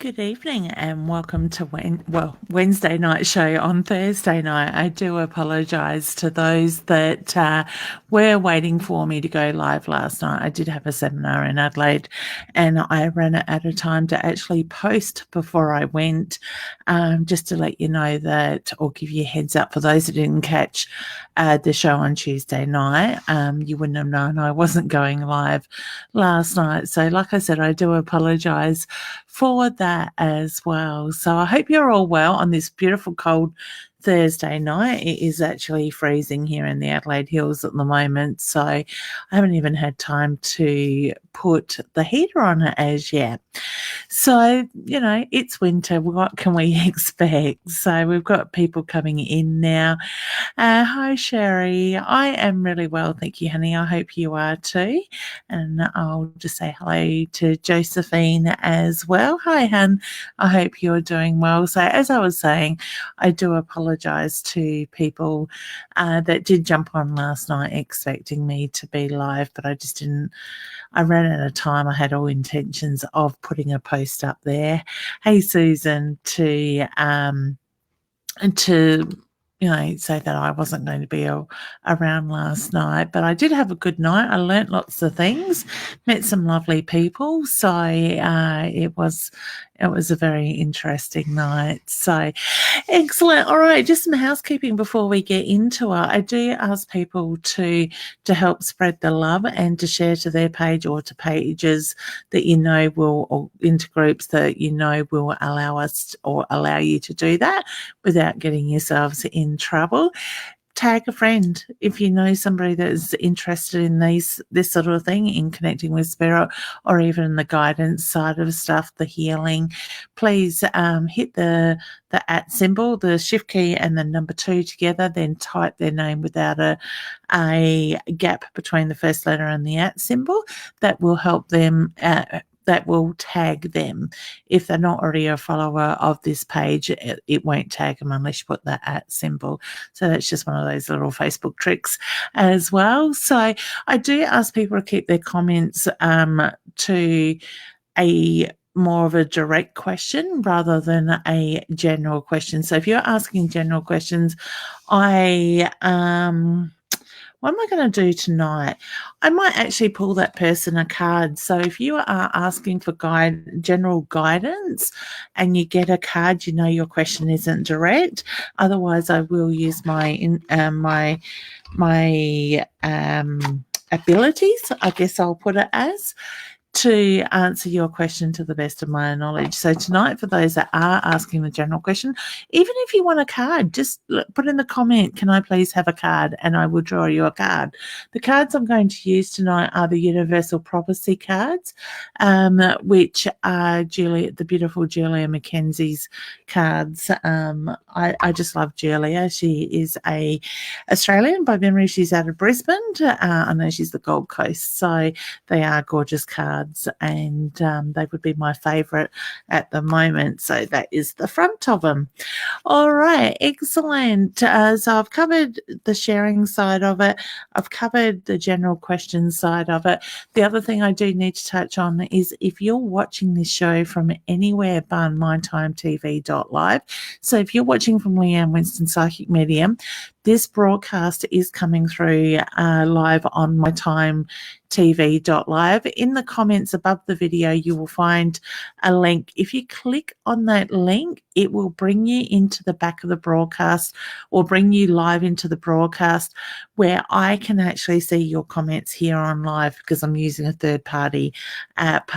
Good evening and welcome to Wednesday night show on Thursday night. I do apologise to those that were waiting for me to go live last night. I did have a seminar in Adelaide and I ran it at a time to actually post before I went, just to let you know that, or give you a heads up for those that didn't catch the show on Tuesday night. You wouldn't have known I wasn't going live last night. So like I said, I do apologise for that as well. So I hope you're all well on this beautiful cold Thursday night. It is actually freezing here in the Adelaide Hills at the moment, so I haven't even had time to put the heater on it as yet. So, it's winter. What can we expect? So we've got people coming in now. Hi, Sherry. I am really well, thank you, honey. I hope you are too. And I'll just say hello to Josephine as well. Hi, hun. I hope you're doing well. So, as I was saying, I do apologise to people that did jump on last night expecting me to be live, but I just didn't. I ran out of time. I had all intentions of putting a post up there. Hey, Susan, to say that I wasn't going to be around last night, but I did have a good night. I learnt lots of things, met some lovely people. So it was a very interesting night. So excellent. All right, just some housekeeping before we get into it. I do ask people to help spread the love and to share to their page or to pages that you know will, or into groups that you know will allow us or allow you to do that without getting yourselves in trouble. Tag a friend if you know somebody that is interested in this sort of thing, in connecting with spirit or even the guidance side of stuff, the healing. Please hit the @ symbol, the shift key and the number 2 together, then type their name without a gap between the first letter and the @ symbol. That will help them that will tag them. If they're not already a follower of this page, it won't tag them unless you put the @ symbol. So that's just one of those little Facebook tricks as well. So I do ask people to keep their comments to a more of a direct question rather than a general question. So if you're asking general questions, what am I going to do tonight? I might actually pull that person a card. So if you are asking for general guidance and you get a card, you know your question isn't direct. Otherwise, I will use my abilities, I guess I'll put it as, to answer your question to the best of my knowledge. So tonight, for those that are asking the general question, even if you want a card, just put in the comment, can I please have a card? And I will draw you a card. The cards I'm going to use tonight are the Universal Prophecy cards, which are the beautiful Julia Mackenzie's cards. I just love Julia. She is a Australian. By memory, she's out of Brisbane. I know she's the Gold Coast. So they are gorgeous cards, and they would be my favourite at the moment. So that is the front of them. All right, excellent. So I've covered the sharing side of it. I've covered the general question side of it. The other thing I do need to touch on is if you're watching this show from anywhere but mytimetv.live, so if you're watching from Leanne Winston Psychic Medium, this broadcast is coming through live on mytimetv.live. In the comments above the video, you will find a link. If you click on that link, it will bring you into the back of the broadcast, or bring you live into the broadcast, where I can actually see your comments here on live, because I'm using a third-party app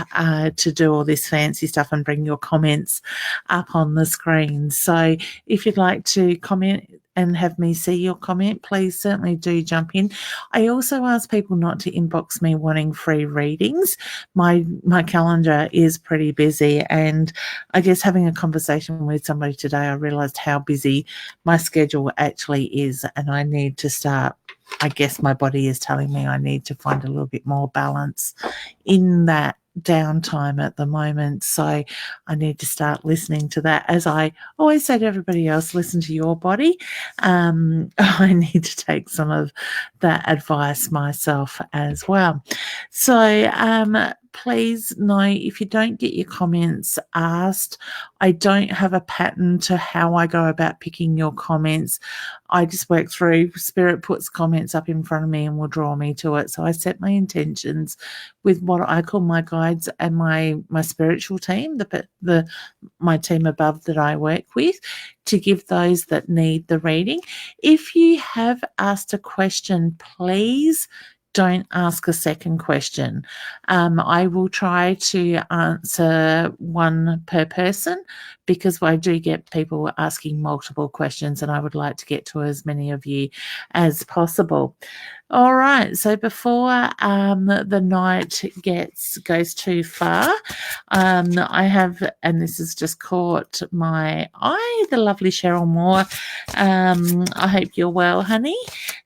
to do all this fancy stuff and bring your comments up on the screen. So if you'd like to comment and have me see your comment, please certainly do jump in. I also ask people not to inbox me wanting free readings. My calendar is pretty busy, and I guess having a conversation with somebody today, I realised how busy my schedule actually is, and I need to start, I guess my body is telling me I need to find a little bit more balance in that downtime at the moment. So I need to start listening to that. As I always say to everybody else, listen to your body. I need to take some of that advice myself as well. So please know if you don't get your comments asked, I don't have a pattern to how I go about picking your comments. I just work through, Spirit puts comments up in front of me and will draw me to it. So I set my intentions with what I call my guides and my spiritual team, my team above that I work with, to give those that need the reading. If you have asked a question, please don't ask a second question. I will try to answer one per person because I do get people asking multiple questions and I would like to get to as many of you as possible. All right, so before the night goes too far, I have, and this has just caught my eye, the lovely Cheryl Moore. I hope you're well, honey,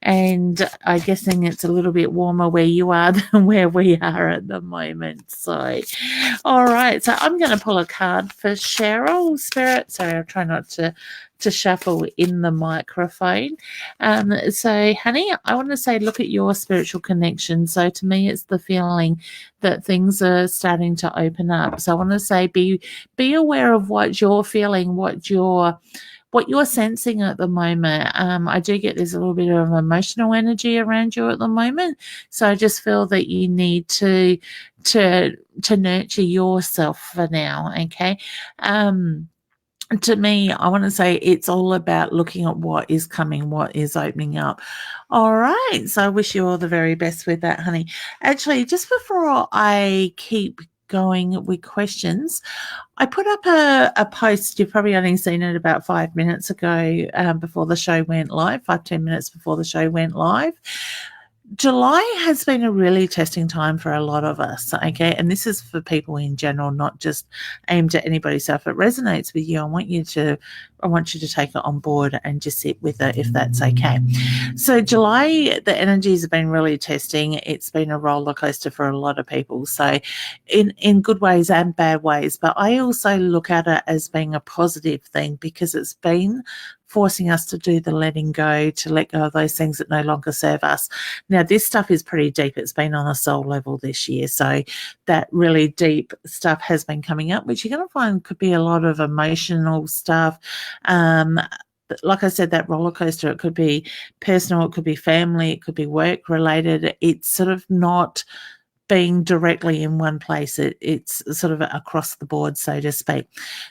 and I'm guessing it's a little bit warmer where you are than where we are at the moment. So, all right, so I'm going to pull a card for Cheryl, Spirit. Sorry, I'll try not to shuffle in the microphone. So, honey, I want to say, look at your spiritual connection. So to me, it's the feeling that things are starting to open up. So I want to say, be aware of what you're feeling, what you're sensing at the moment. I do get there's a little bit of emotional energy around you at the moment. So I just feel that you need to nurture yourself for now. Okay. To me, I want to say it's all about looking at what is coming, what is opening up. All right. So I wish you all the very best with that, honey. Actually, just before I keep going with questions, I put up a post. You've probably only seen it about 5 minutes ago before the show went live, 10 minutes before the show went live. July has been a really testing time for a lot of us, okay? And this is for people in general, not just aimed at anybody. So if it resonates with you, I want you to take it on board and just sit with it if that's okay. So July, the energies have been really testing. It's been a roller coaster for a lot of people. So in good ways and bad ways. But I also look at it as being a positive thing because it's been forcing us to do the letting go, to let go of those things that no longer serve us. Now, this stuff is pretty deep. It's been on a soul level this year. So that really deep stuff has been coming up, which you're going to find could be a lot of emotional stuff. Like I said, that roller coaster, it could be personal, it could be family, it could be work related. It's sort of not being directly in one place. It's sort of across the board, so to speak.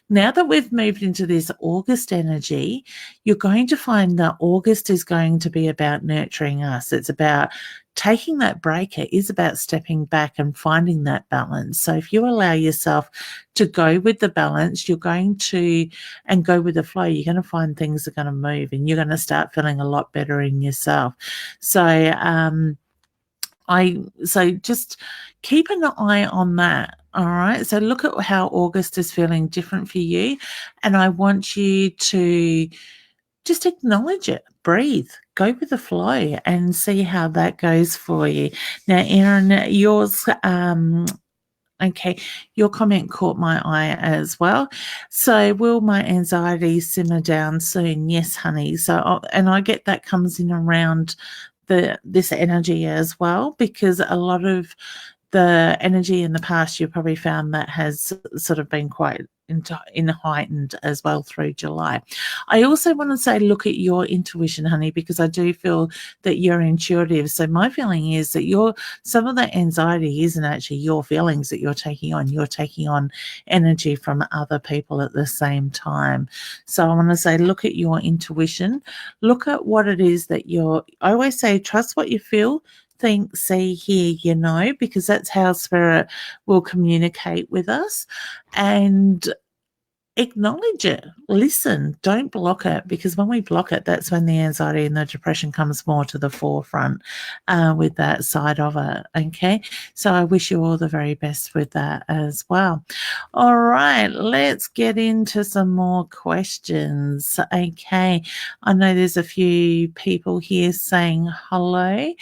Now that we've moved into this August energy, you're going to find that August is going to be about nurturing us. It's about taking that break. It is about stepping back and finding that balance. So if you allow yourself to go with the balance, you're going to, and go with the flow, you're going to find things are going to move and you're going to start feeling a lot better in yourself. So, so just keep an eye on that. All right. So look at how August is feeling different for you. And I want you to just acknowledge it, breathe, go with the flow and see how that goes for you. Now, Erin, yours, okay, your comment caught my eye as well. So will my anxiety simmer down soon? Yes, honey. So, and I get that comes in around this energy as well, because a lot of the energy in the past you probably found that has sort of been quite heightened as well through July. I also want to say, look at your intuition, honey, because I do feel that you're intuitive. So my feeling is that some of that anxiety isn't actually your feelings that you're taking on. You're taking on energy from other people at the same time. So I want to say, look at your intuition. Look at what it is that I always say, trust what you feel, think, see, hear, because that's how spirit will communicate with us. And acknowledge it, listen, don't block it, because when we block it, that's when the anxiety and the depression comes more to the forefront with that side of it. Okay, so I wish you all the very best with that as well. All right, let's get into some more questions. Okay, I know there's a few people here saying hello.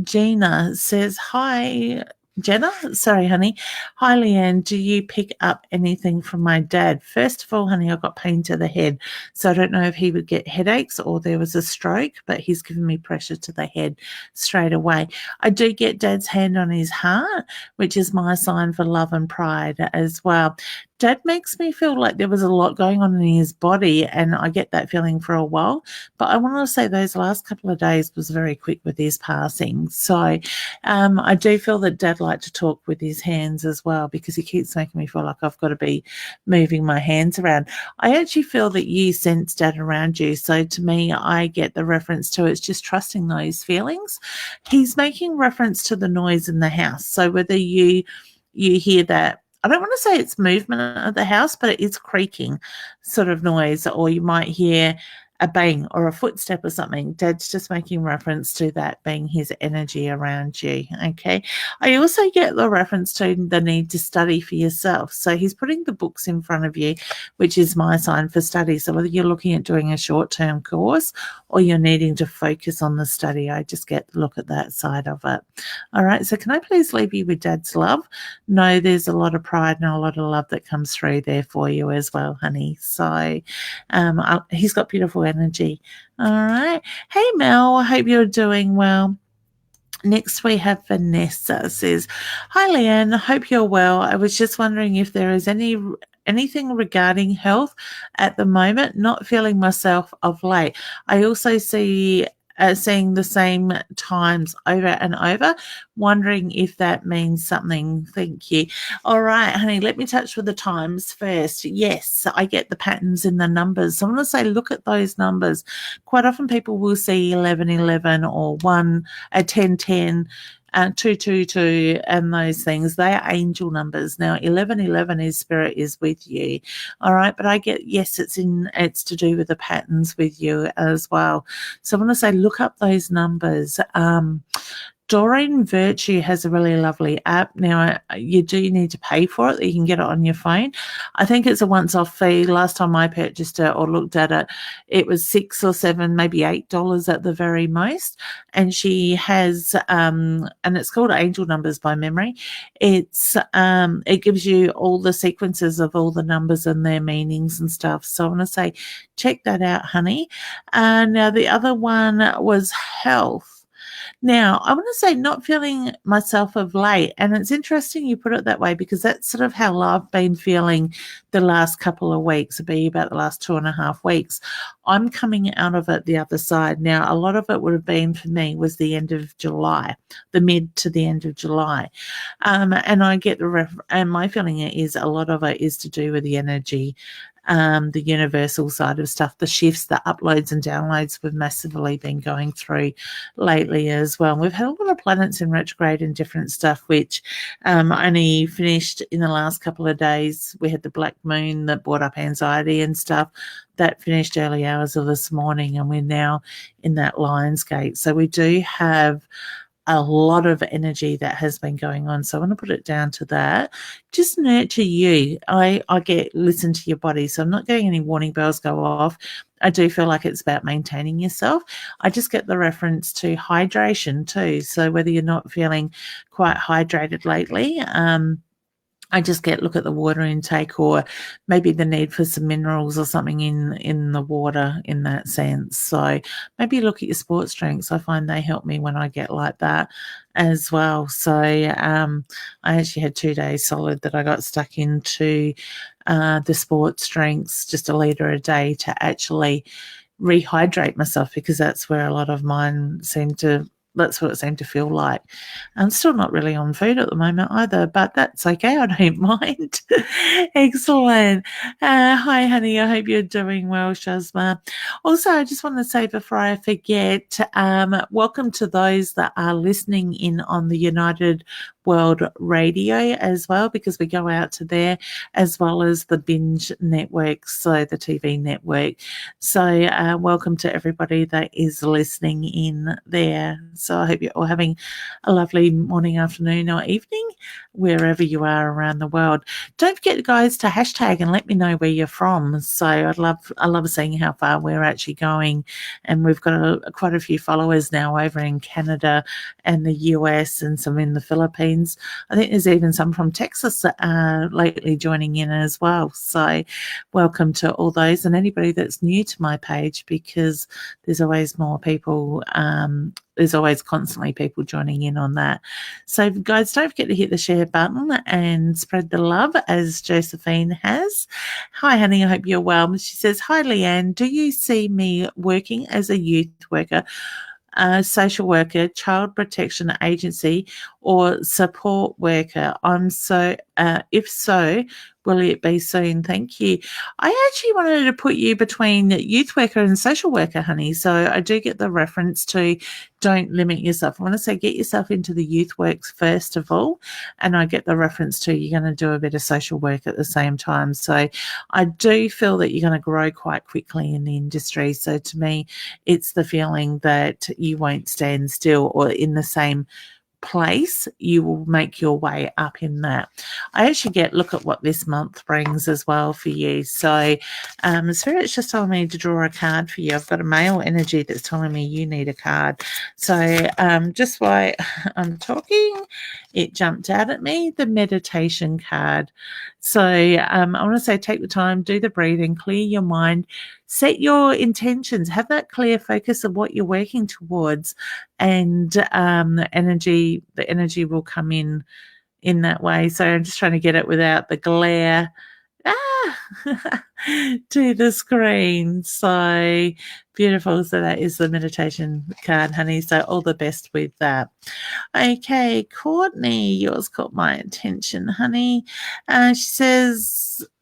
Gina says, hi, Jenna, sorry, honey. Hi, Leanne. Do you pick up anything from my dad? First of all, honey, I got pain to the head. So I don't know if he would get headaches or there was a stroke, but he's given me pressure to the head straight away. I do get dad's hand on his heart, which is my sign for love and pride as well. Dad makes me feel like there was a lot going on in his body, and I get that feeling for a while. But I want to say those last couple of days was very quick with his passing. So I do feel that Dad liked to talk with his hands as well, because he keeps making me feel like I've got to be moving my hands around. I actually feel that you sense Dad around you. So to me, I get the reference to it's just trusting those feelings. He's making reference to the noise in the house. So whether you hear that, I don't want to say it's movement of the house, but it is creaking sort of noise, or you might hear a bang or a footstep or something. Dad's just making reference to that being his energy around you. Okay. I also get the reference to the need to study for yourself. So he's putting the books in front of you, which is my sign for study. So whether you're looking at doing a short-term course or you're needing to focus on the study, I just get to look at that side of it. All right. So can I please leave you with Dad's love? No, there's a lot of pride and a lot of love that comes through there for you as well, honey. So he's got beautiful energy. All right. Hey, Mel, I hope you're doing well. Next, we have Vanessa says, hi, Leanne. Hope you're well. I was just wondering if there is anything regarding health at the moment. Not feeling myself of late. I also see seeing the same times over and over, wondering if that means something. Thank you. All right, honey, let me touch with the times first. Yes, I get the patterns in the numbers. So I'm going to say look at those numbers. Quite often people will see 1111 or 1010. 222 and those things, they are angel numbers. Now 1111 is spirit is with you. All right, but I get, yes, it's to do with the patterns with you as well. So I want to say look up those numbers. Doreen Virtue has a really lovely app. Now, you do need to pay for it. You can get it on your phone. I think it's a once-off fee. Last time I purchased it or looked at it, it was $6 or $7, maybe $8 at the very most. And she has, and it's called Angel Numbers by memory. It gives you all the sequences of all the numbers and their meanings and stuff. So I want to say, check that out, honey. Now, the other one was health. Now, I want to say not feeling myself of late. And it's interesting you put it that way, because that's sort of how I've been feeling the last couple of weeks, it'll be about the last 2.5 weeks. I'm coming out of it the other side. Now, a lot of it would have been for me was the end of July, the mid to the end of July. And I get and my feeling is a lot of it is to do with the energy, the universal side of stuff, the shifts, the uploads and downloads we've massively been going through lately as well. We've had a lot of planets in retrograde and different stuff, which only finished in the last couple of days. We had the black moon that brought up anxiety and stuff. That finished early hours of this morning, and we're now in that Lion's Gate. So we do have a lot of energy that has been going on. So I want to put it down to that. Just nurture you. I get listen to your body. So I'm not getting any warning bells go off. I do feel like it's about maintaining yourself. I just get the reference to hydration too. So whether you're not feeling quite hydrated lately, I just look at the water intake, or maybe the need for some minerals or something in the water in that sense. So maybe look at your sports drinks. I find they help me when I get like that as well. So I actually had 2 days solid that I got stuck into the sports drinks, just a litre a day to actually rehydrate myself, because that's where a lot of mine that's what it seemed to feel like. I'm still not really on food at the moment either, but that's okay. I don't mind. Excellent. Hi, honey. I hope you're doing well, Shazma. Also, I just want to say before I forget, welcome to those that are listening in on the United World Radio as well, because we go out to there, as well as the Binge Network, so the TV network. So welcome to everybody that is listening in there. So I hope you're all having a lovely morning, afternoon or evening, wherever you are around the world. Don't forget, guys, to hashtag and let me know where you're from. So I love seeing how far we're actually going. And we've got quite a few followers now over in Canada and the US, and some in the Philippines Philippines. I think there's even some from Texas lately joining in as well. So welcome to all those and anybody that's new to my page, because there's always more people. There's always constantly people joining in on that. So guys, don't forget to hit the share button and spread the love as Josephine has. Hi, honey. I hope you're well. She says, hi, Leanne. Do you see me working as a youth worker, social worker, child protection agency, or support worker? If so, will it be soon? Thank you. I actually wanted to put you between youth worker and social worker, honey. So I do get the reference to don't limit yourself. I want to say get yourself into the youth works first of all. And I get the reference to you're going to do a bit of social work at the same time. So I do feel that you're going to grow quite quickly in the industry. So to me, it's the feeling that you won't stand still or in the same place. You will make your way up in that. I actually look at what this month brings as well for you. So Spirit's just telling me to draw a card for you. I've got a male energy that's telling me you need a card. So just while I'm talking, it jumped out at me, the meditation card. So I want to say take the time, do the breathing, clear your mind, set your intentions, have that clear focus of what you're working towards, and the energy will come in that way. So I'm just trying to get it without the glare to the screen. So beautiful. So that is the meditation card, honey. So all the best with that. Okay, Courtney, yours caught my attention, honey.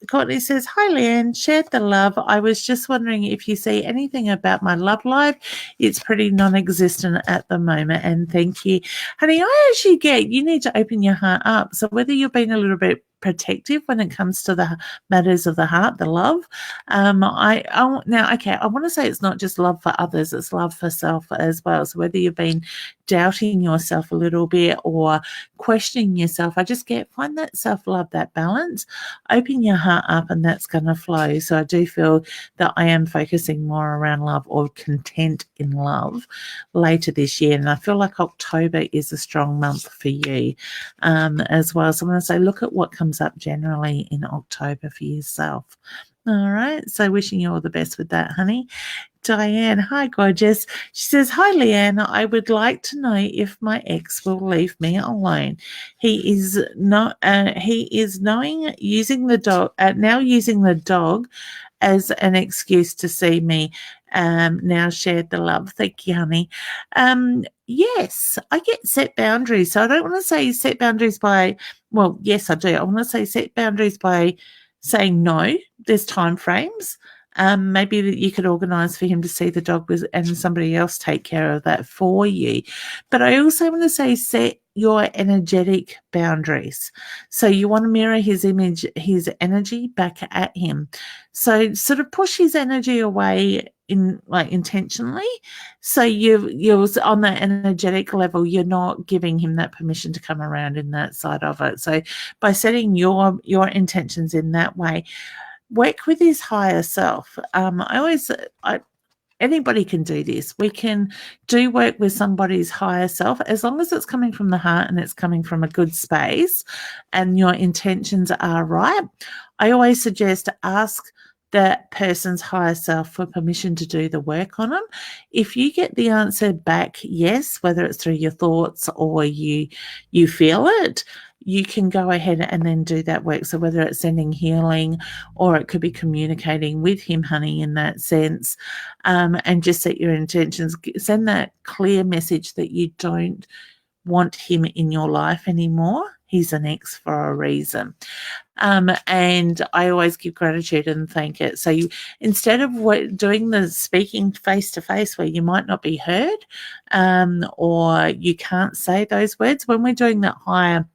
Courtney says, hi, Leanne, shared the love. I was just wondering if you see anything about my love life. It's pretty non-existent at the moment. And thank you, honey. I actually get you need to open your heart up. So whether you're being a little bit protective when it comes to the matters of the heart, the love. I want to say it's not just love for others, it's love for self as well. So whether you've been doubting yourself a little bit or questioning yourself, find that self-love, that balance, open your heart up, and that's going to flow. So I do feel that I am focusing more around love or content in love later this year. And I feel like October is a strong month for you as well. So I'm going to say, look at what comes up generally in October for yourself. All right. So wishing you all the best with that, honey. Diane, hi, gorgeous. She says, hi, Leanne. I would like to know if my ex will leave me alone. He is using the dog as an excuse to see me. Now shared the love. Thank you, honey. Yes, I get set boundaries. So I don't want to say set boundaries yes, I do. I want to say set boundaries by saying no. There's time frames. Maybe that you could organise for him to see the dog and somebody else take care of that for you. But I also want to say set your energetic boundaries. So you want to mirror his energy back at him. So sort of push his energy away intentionally. So you're on that energetic level, you're not giving him that permission to come around in that side of it. So by setting your intentions in that way, work with his higher self. Anybody can do this. We can do work with somebody's higher self as long as it's coming from the heart and it's coming from a good space and your intentions are right. I always suggest ask that person's higher self for permission to do the work on them. If you get the answer back, yes, whether it's through your thoughts or you feel it, you can go ahead and then do that work. So whether it's sending healing or it could be communicating with him, honey, in that sense, and just set your intentions. Send that clear message that you don't want him in your life anymore. He's an ex for a reason. And I always give gratitude and thank it. So instead of doing the speaking face-to-face where you might not be heard or you can't say those words, when we're doing that higher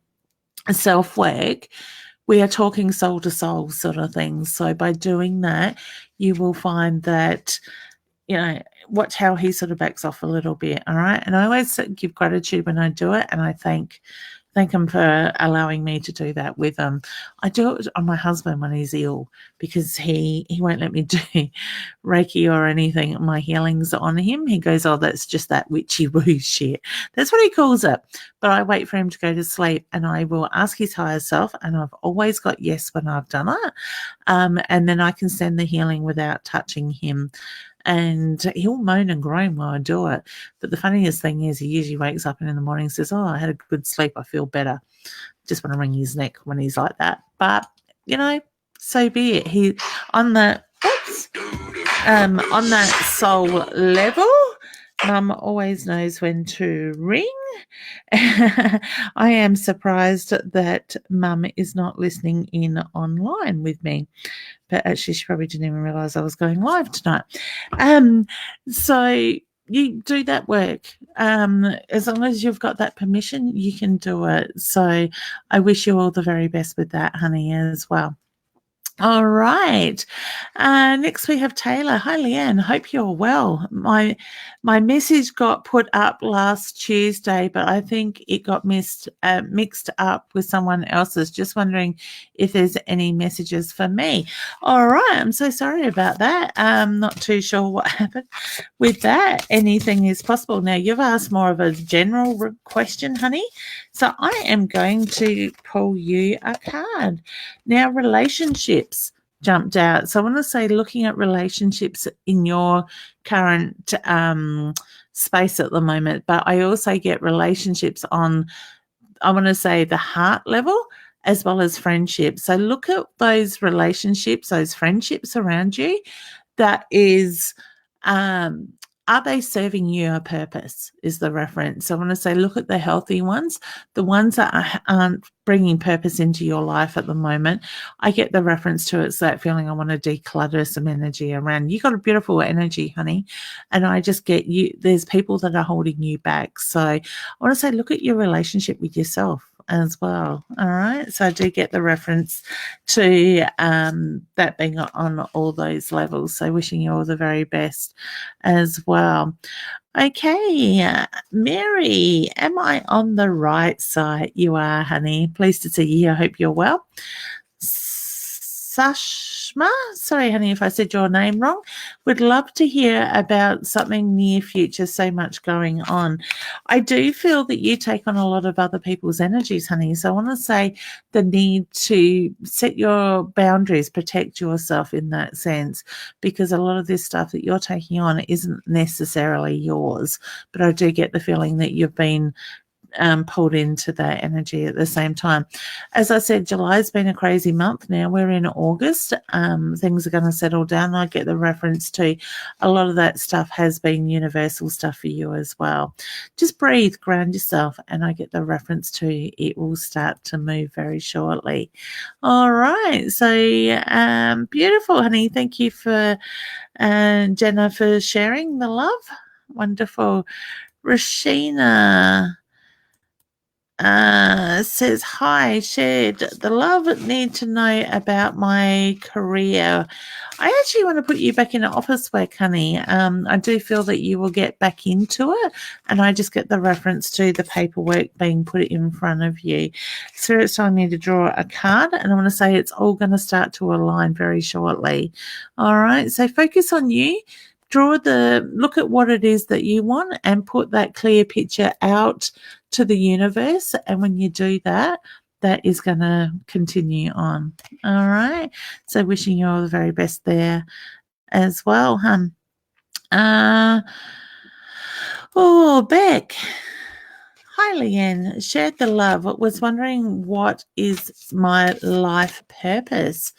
self-work, we are talking soul to soul sort of things. So by doing that, you will find that, watch how he sort of backs off a little bit. All right. And I always give gratitude when I do it. And I thank thank him for allowing me to do that with him. I do it on my husband when he's ill because he won't let me do Reiki or anything. My healing's on him. He goes, oh, that's just that witchy woo shit. That's what he calls it. But I wait for him to go to sleep and I will ask his higher self, and I've always got yes when I've done it. And then I can send the healing without touching him. And he'll moan and groan while I do it. But the funniest thing is he usually wakes up and in the morning says, oh, I had a good sleep. I feel better. Just want to wring his neck when he's like that. But, so be it. He on that soul level, Mum always knows when to ring. I am surprised that Mum is not listening in online with me. But actually, she probably didn't even realise I was going live tonight. So you do that work. As long as you've got that permission, you can do it. So I wish you all the very best with that, honey, as well. All right. Next we have Taylor. Hi, Leanne. Hope you're well. My message got put up last Tuesday, but I think it got mixed up with someone else's. Just wondering if there's any messages for me. All right. I'm so sorry about that. I'm not too sure what happened with that. Anything is possible. Now, you've asked more of a general question, honey. So I am going to pull you a card. Now, relationships jumped out. So I want to say looking at relationships in your current space at the moment, but I also get relationships on, I want to say, the heart level as well as friendships. So look at those relationships, those friendships around you. That is, are they serving you a purpose is the reference. I want to say look at the healthy ones, the ones that aren't bringing purpose into your life at the moment. I get the reference to it's that feeling I want to declutter some energy around. You got a beautiful energy, honey, and I just get you. There's people that are holding you back. So I want to say look at your relationship with yourself as well. All right. So I do get the reference to that being on all those levels. So wishing you all the very best as well. Okay, Mary, am I on the right side? You are, honey. Pleased to see you. I hope you're well. Sashma, sorry, honey, if I said your name wrong. Would love to hear about something near future. So much going on. I do feel that you take on a lot of other people's energies, honey. So I want to say the need to set your boundaries, protect yourself in that sense, because a lot of this stuff that you're taking on isn't necessarily yours. But I do get the feeling that you've been pulled into that energy at the same time. As I said, July's been a crazy month. Now we're in August. Things are going to settle down. I get the reference to a lot of that stuff has been universal stuff for you as well. Just breathe, ground yourself, and I get the reference to it will start to move very shortly. All right. So beautiful, honey. Thank you for Jenna for sharing the love. Wonderful. Rashina says, hi, shared the love, need to know about my career. I actually want to put you back in office work, honey. I do feel that you will get back into it, and I just get the reference to the paperwork being put in front of you. So it's time me to draw a card, and I want to say it's all going to start to align very shortly. All right, so focus on you. Look at what it is that you want and put that clear picture out to the universe. And when you do that, that is going to continue on. All right. So wishing you all the very best there as well, hun. Beck. Hi, Leanne. Shared the love. Was wondering what is my life purpose.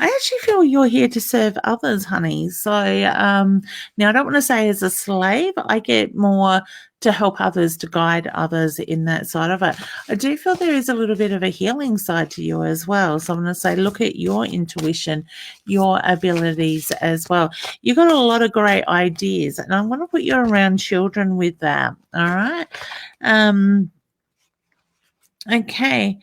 I actually feel you're here to serve others, honey. So now I don't want to say as a slave. I get more to help others, to guide others in that side of it. I do feel there is a little bit of a healing side to you as well. So I'm going to say look at your intuition, your abilities as well. You've got a lot of great ideas, and I'm going to put you around children with that. All right. Okay.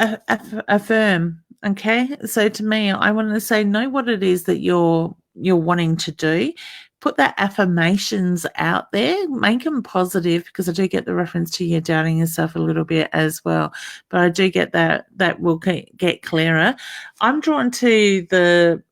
Affirm. Okay. So to me, I want to say know what it is that you're wanting to do. put that affirmations out there, make them positive, because I do get the reference to you doubting yourself a little bit as well. But I do get that will get clearer. I'm drawn to the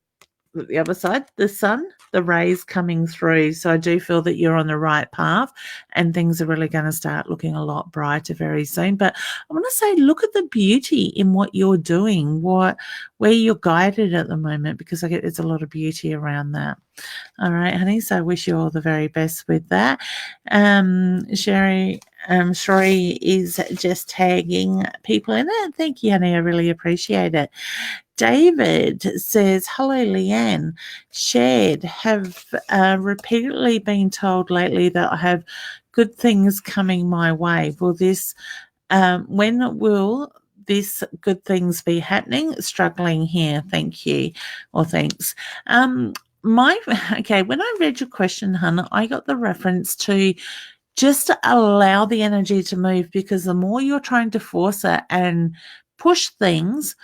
other side, the sun, the rays coming through. So I do feel that you're on the right path and things are really going to start looking a lot brighter very soon. But I want to say, look at the beauty in what you're doing, where you're guided at the moment, because I get there's a lot of beauty around that. All right, honey. So I wish you all the very best with that. Sherry is just tagging people in it. Thank you, honey. I really appreciate it. David says, hello, Leanne. Shared, have repeatedly been told lately that I have good things coming my way. When will this good things be happening? Struggling here. Thank you. Or thanks. When I read your question, Hannah, I got the reference to just allow the energy to move, because the more you're trying to force it and push things,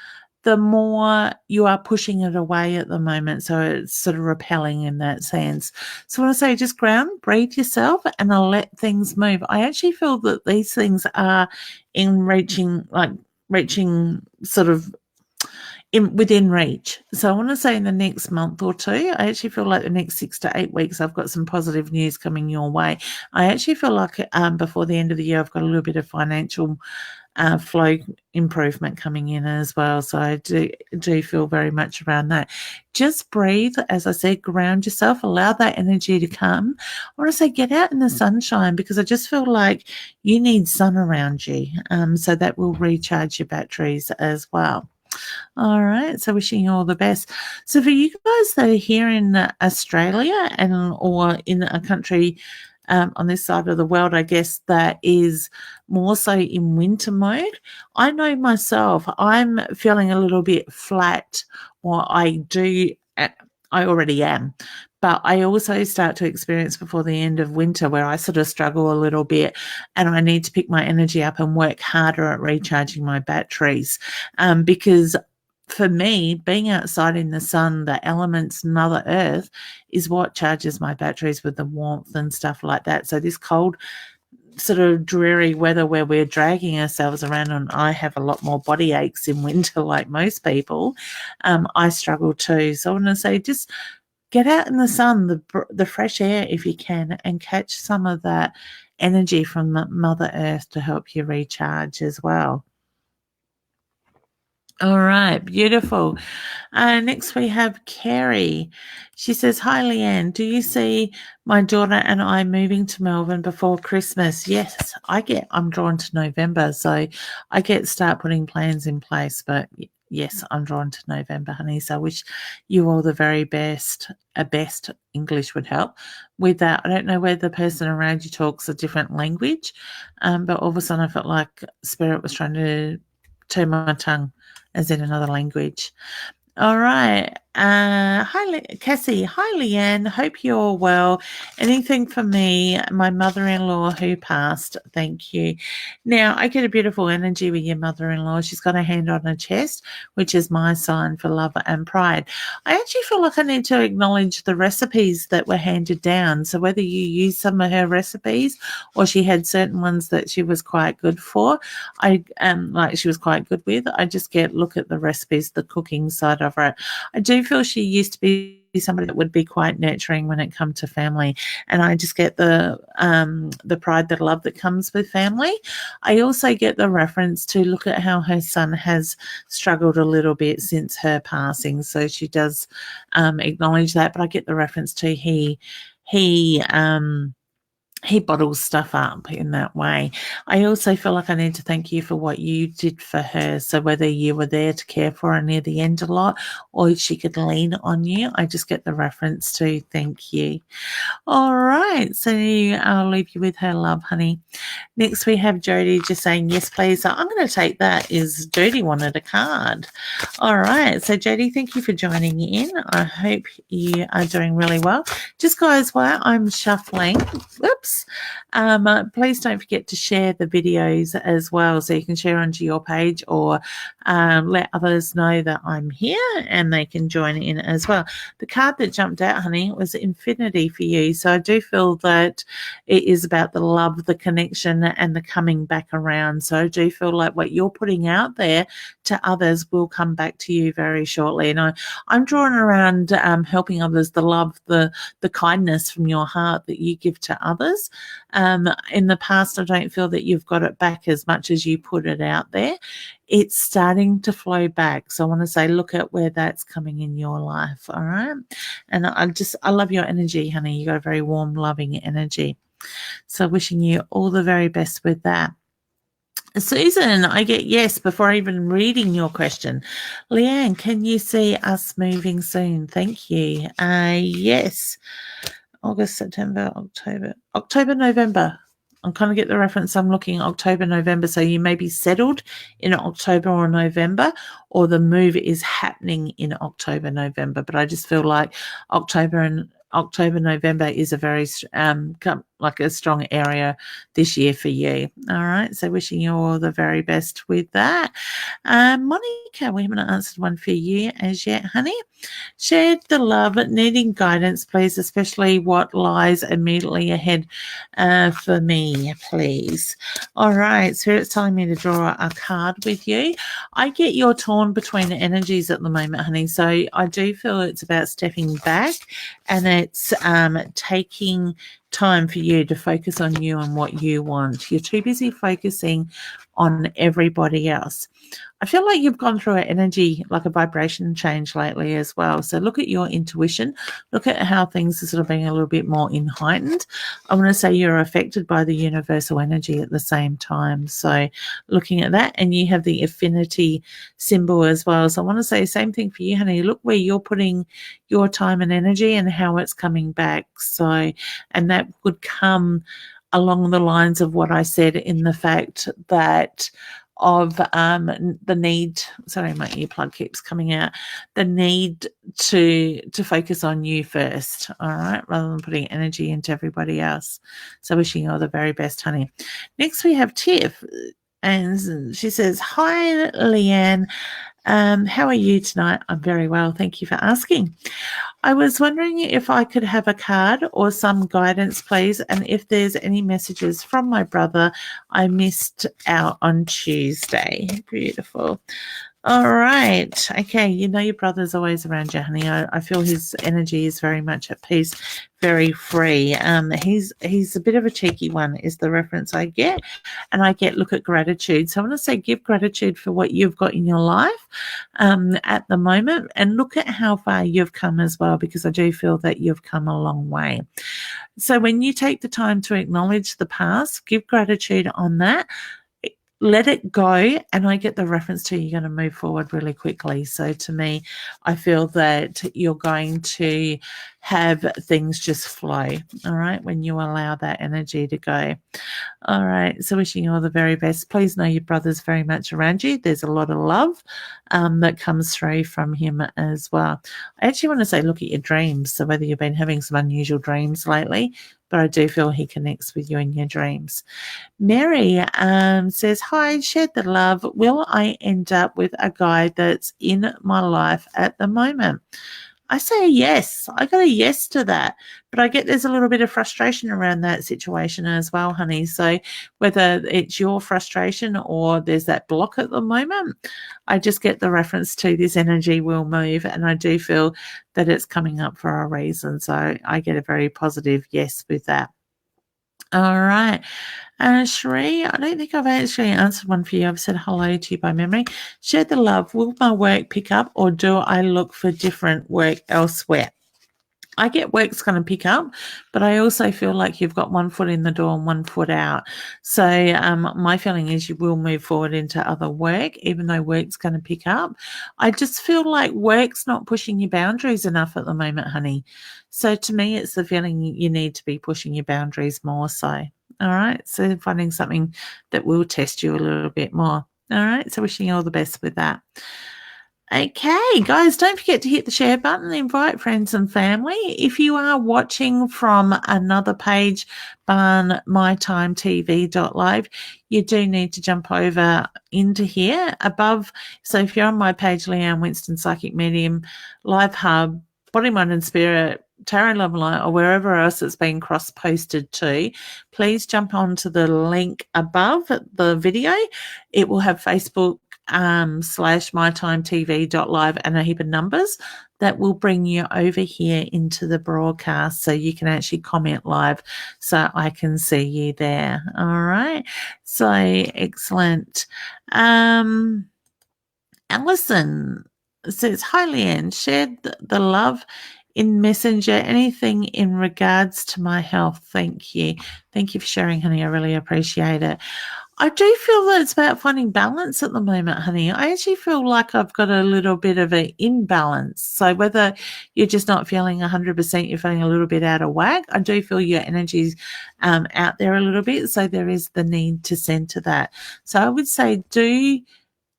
the more you are pushing it away at the moment. So it's sort of repelling in that sense. So I want to say, just ground, breathe yourself, and I'll let things move. I actually feel that these things are reaching sort of within reach. So I want to say in the next month or two, I actually feel like the next 6 to 8 weeks, I've got some positive news coming your way. I actually feel like before the end of the year, I've got a little bit of financial flow improvement coming in as well. So I do feel very much around that. Just breathe, as I said, ground yourself, allow that energy to come. I want to say, get out in the sunshine, because I just feel like you need sun around you. So that will recharge your batteries as well. All right, so wishing you all the best. So for you guys that are here in Australia or in a country on this side of the world, I guess, that is more so in winter mode, I know myself, I'm feeling a little bit flat, or I already am. But I also start to experience before the end of winter where I sort of struggle a little bit, and I need to pick my energy up and work harder at recharging my batteries. Because for me, being outside in the sun, the elements, Mother Earth, is what charges my batteries with the warmth and stuff like that. So this cold, sort of dreary weather where we're dragging ourselves around, and I have a lot more body aches in winter like most people, I struggle too. So I want to say, just get out in the sun, the fresh air if you can, and catch some of that energy from Mother Earth to help you recharge as well. All right, beautiful. Next we have Carrie. She says, hi, Leanne. Do you see my daughter and I moving to Melbourne before Christmas? Yes, I'm drawn to November, so I start putting plans in place, but yes, I'm drawn to November, honey. So I wish you all the very best. Best English would help with that. I don't know whether the person around you talks a different language, but all of a sudden I felt like Spirit was trying to turn my tongue as in another language. All right. Hi, Cassie. Hi, Leanne. Hope you're well. Anything for me? My mother-in-law who passed. Thank you. Now, I get a beautiful energy with your mother-in-law. She's got a hand on her chest, which is my sign for love and pride. I actually feel like I need to acknowledge the recipes that were handed down. So whether you use some of her recipes or she had certain ones that she was quite good for, she was quite good with, I just look at the recipes, the cooking side of it. I do feel she used to be somebody that would be quite nurturing when it comes to family, and I just get the pride, the love that comes with family. I also get the reference to look at how her son has struggled a little bit since her passing, so she does acknowledge that, but I get the reference to he bottles stuff up in that way. I also feel like I need to thank you for what you did for her. So whether you were there to care for her near the end a lot or she could lean on you, I just get the reference to thank you. All right. So I'll leave you with her love, honey. Next we have Jody just saying, yes, please. So I'm going to take that as Jody wanted a card. All right. So Jody, thank you for joining in. I hope you are doing really well. Just guys, while I'm shuffling, oops, else. Please don't forget to share the videos as well, so you can share onto your page or let others know that I'm here and they can join in as well. The card that jumped out, honey, was infinity for you. So I do feel that it is about the love, the connection, and the coming back around. So I do feel like what you're putting out there to others will come back to you very shortly. And I'm drawn around helping others, the love, the kindness from your heart that you give to others. In the past, I don't feel that you've got it back as much as you put it out there. It's starting to flow back. So I want to say, look at where that's coming in your life. All right. And I love your energy, honey. You got a very warm, loving energy. So wishing you all the very best with that. Susan, I get yes before even reading your question. Leanne, can you see us moving soon? Thank you. Yes. August, September, October, November. I'm kind of get the reference. I'm looking October, November. So you may be settled in October or November, or the move is happening in October, November. But I just feel like October, November is a very like a strong area this year for you. All right. So wishing you all the very best with that. Monica, we haven't answered one for you as yet, honey. Shared the love, needing guidance, please, especially what lies immediately ahead for me, please. All right. Spirit's telling me to draw a card with you. I get you're torn between energies at the moment, honey. So I do feel it's about stepping back, and it's taking time for you to focus on you and what you want. You're too busy focusing on everybody else. I feel like you've gone through an energy, like a vibration change lately as well. So look at your intuition. Look at how things are sort of being a little bit more heightened. I want to say you're affected by the universal energy at the same time. So looking at that, and you have the affinity symbol as well. So I want to say same thing for you, honey. Look where you're putting your time and energy and how it's coming back. So, and that would come along the lines of what I said in the fact that of the need, sorry, my earplug keeps coming out, the need to focus on you first, all right, rather than putting energy into everybody else. So wishing you all the very best, honey. Next we have Tiff, and she says, hi, Leanne. How are you tonight? I'm very well. Thank you for asking. I was wondering if I could have a card or some guidance, please, and if there's any messages from my brother I missed out on Tuesday. Beautiful. All right. Okay. You know your brother's always around you, honey. I feel his energy is very much at peace, very free. He's a bit of a cheeky one is the reference I get. And I get look at gratitude. So I want to say give gratitude for what you've got in your life at the moment, and look at how far you've come as well, because I do feel that you've come a long way. So when you take the time to acknowledge the past, give gratitude on that, let it go, and I get the reference to you're going to move forward really quickly. So to me, I feel that you're going to have things just flow, all right, when you allow that energy to go. All right, so wishing you all the very best. Please know your brother's very much around you. There's a lot of love that comes through from him as well. I actually want to say look at your dreams, so whether you've been having some unusual dreams lately, but I do feel he connects with you in your dreams. Mary says, hi, shared the love. Will I end up with a guy that's in my life at the moment? I say yes. I got a yes to that. But I get there's a little bit of frustration around that situation as well, honey. So whether it's your frustration or there's that block at the moment, I just get the reference to this energy will move, and I do feel that it's coming up for a reason. So I get a very positive yes with that. All right. Sheree, I don't think I've actually answered one for you. I've said hello to you by memory. Share the love. Will my work pick up, or do I look for different work elsewhere? I get work's going to pick up, but I also feel like you've got one foot in the door and one foot out. So my feeling is you will move forward into other work, even though work's going to pick up. I just feel like work's not pushing your boundaries enough at the moment, honey. So to me, it's the feeling you need to be pushing your boundaries more so. All right. So finding something that will test you a little bit more. All right. So wishing you all the best with that. Okay, guys, don't forget to hit the share button, invite friends and family. If you are watching from another page, barn mytimetv.live, you do need to jump over into here above. So if you're on my page, Leanne Winston Psychic Medium, Live Hub, Body, Mind and Spirit, Tarot Love and Light, or wherever else it's been cross-posted to, please jump onto the link above the video. It will have Facebook / mytimetv.live and a heap of numbers that will bring you over here into the broadcast so you can actually comment live so I can see you there. All right. So excellent. Alison says, hi Leanne, shared the love in Messenger, anything in regards to my health. Thank you. Thank you for sharing, honey. I really appreciate it. I do feel that it's about finding balance at the moment, honey. I actually feel like I've got a little bit of an imbalance. So whether you're just not feeling 100%, you're feeling a little bit out of whack, I do feel your energy's out there a little bit. So there is the need to center that. So I would say do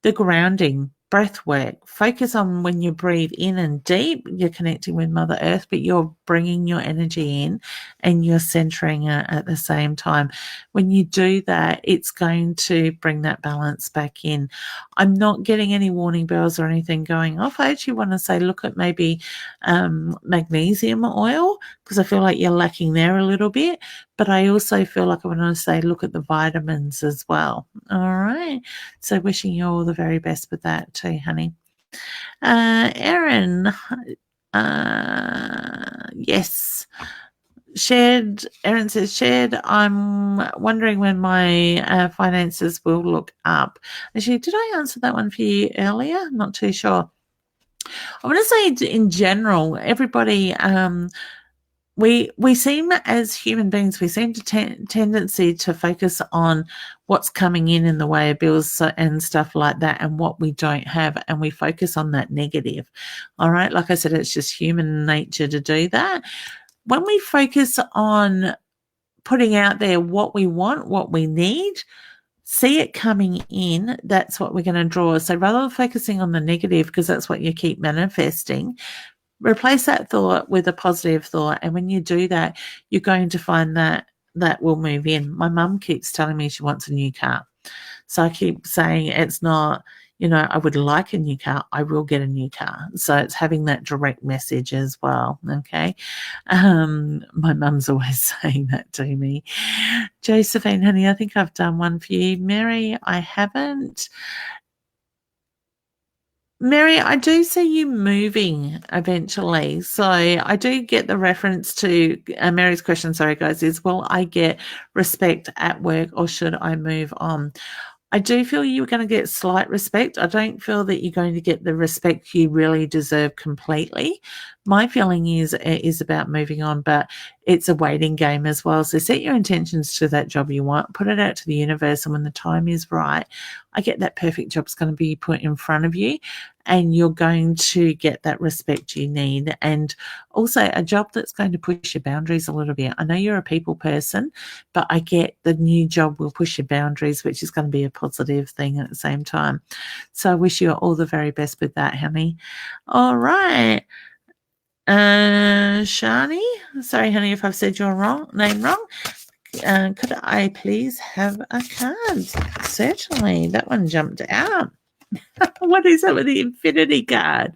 the grounding, breath work. Focus on when you breathe in and deep, you're connecting with Mother Earth, but you're bringing your energy in and you're centering it at the same time. When you do that, it's going to bring that balance back in. I'm not getting any warning bells or anything going off. I actually want to say look at maybe magnesium oil, because I feel like you're lacking there a little bit. But I also feel like I want to say look at the vitamins as well. All right. So wishing you all the very best with that too, honey. Erin, yes. Erin says, shared, I'm wondering when my finances will look up. Actually, did I answer that one for you earlier? Not too sure. I want to say in general, everybody, we seem as human beings, we seem to tendency to focus on what's coming in the way of bills and stuff like that and what we don't have, and we focus on that negative. All right. Like I said, it's just human nature to do that. When we focus on putting out there what we want, what we need, see it coming in, that's what we're going to draw. So rather than focusing on the negative, because that's what you keep manifesting, replace that thought with a positive thought. And when you do that, you're going to find that will move in. My mum keeps telling me she wants a new car. So I keep saying it's not, I would like a new car. I will get a new car. So it's having that direct message as well. Okay. My mum's always saying that to me. Josephine, honey, I think I've done one for you. Mary, I haven't. Mary, I do see you moving eventually. So I do get the reference to Mary's question, sorry guys, is will I get respect at work or should I move on? I do feel you're going to get slight respect. I don't feel that you're going to get the respect you really deserve completely. My feeling is it is about moving on, but it's a waiting game as well. So set your intentions to that job you want, put it out to the universe, and when the time is right, I get that perfect job's going to be put in front of you and you're going to get that respect you need. And also a job that's going to push your boundaries a little bit. I know you're a people person, but I get the new job will push your boundaries, which is going to be a positive thing at the same time. So I wish you all the very best with that, honey. All right. Shani, sorry, honey, if I've said your name wrong. Could I please have a card? Certainly. That one jumped out. What is it with the infinity card?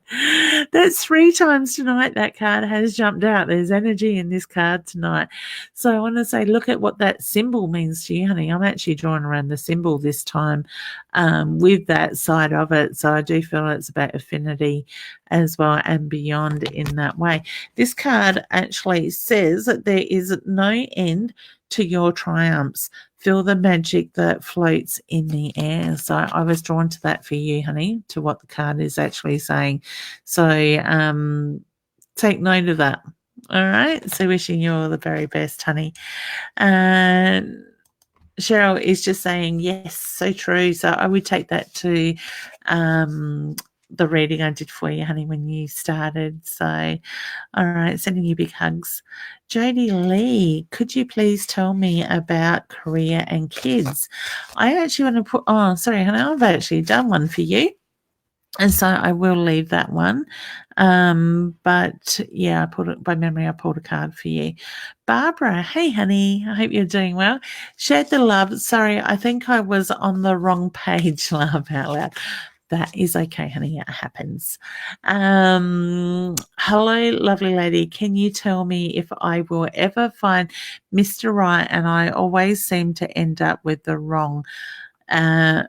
That's 3 times tonight that card has jumped out. There's energy in this card tonight. So I want to say, look at what that symbol means to you, honey. I'm actually drawing around the symbol this time with that side of it. So I do feel it's about affinity as well and beyond in that way. This card actually says that there is no end to your triumphs. Feel the magic that floats in the air. So I was drawn to that for you, honey, to what the card is actually saying. So take note of that. All right. So wishing you all the very best, honey. Cheryl is just saying, yes, so true. So I would take that to the reading I did for you, honey, when you started. So, all right, sending you big hugs. Jodie Lee, could you please tell me about career and kids? I actually want to sorry, honey, I've actually done one for you. And so I will leave that one. But yeah, by memory, I pulled a card for you. Barbara, hey honey, I hope you're doing well. Shared the love. Sorry, I think I was on the wrong page, laugh out loud. That is okay, honey. It happens. Hello, lovely lady. Can you tell me if I will ever find Mr. Right? And I always seem to end up with the wrong. Uh,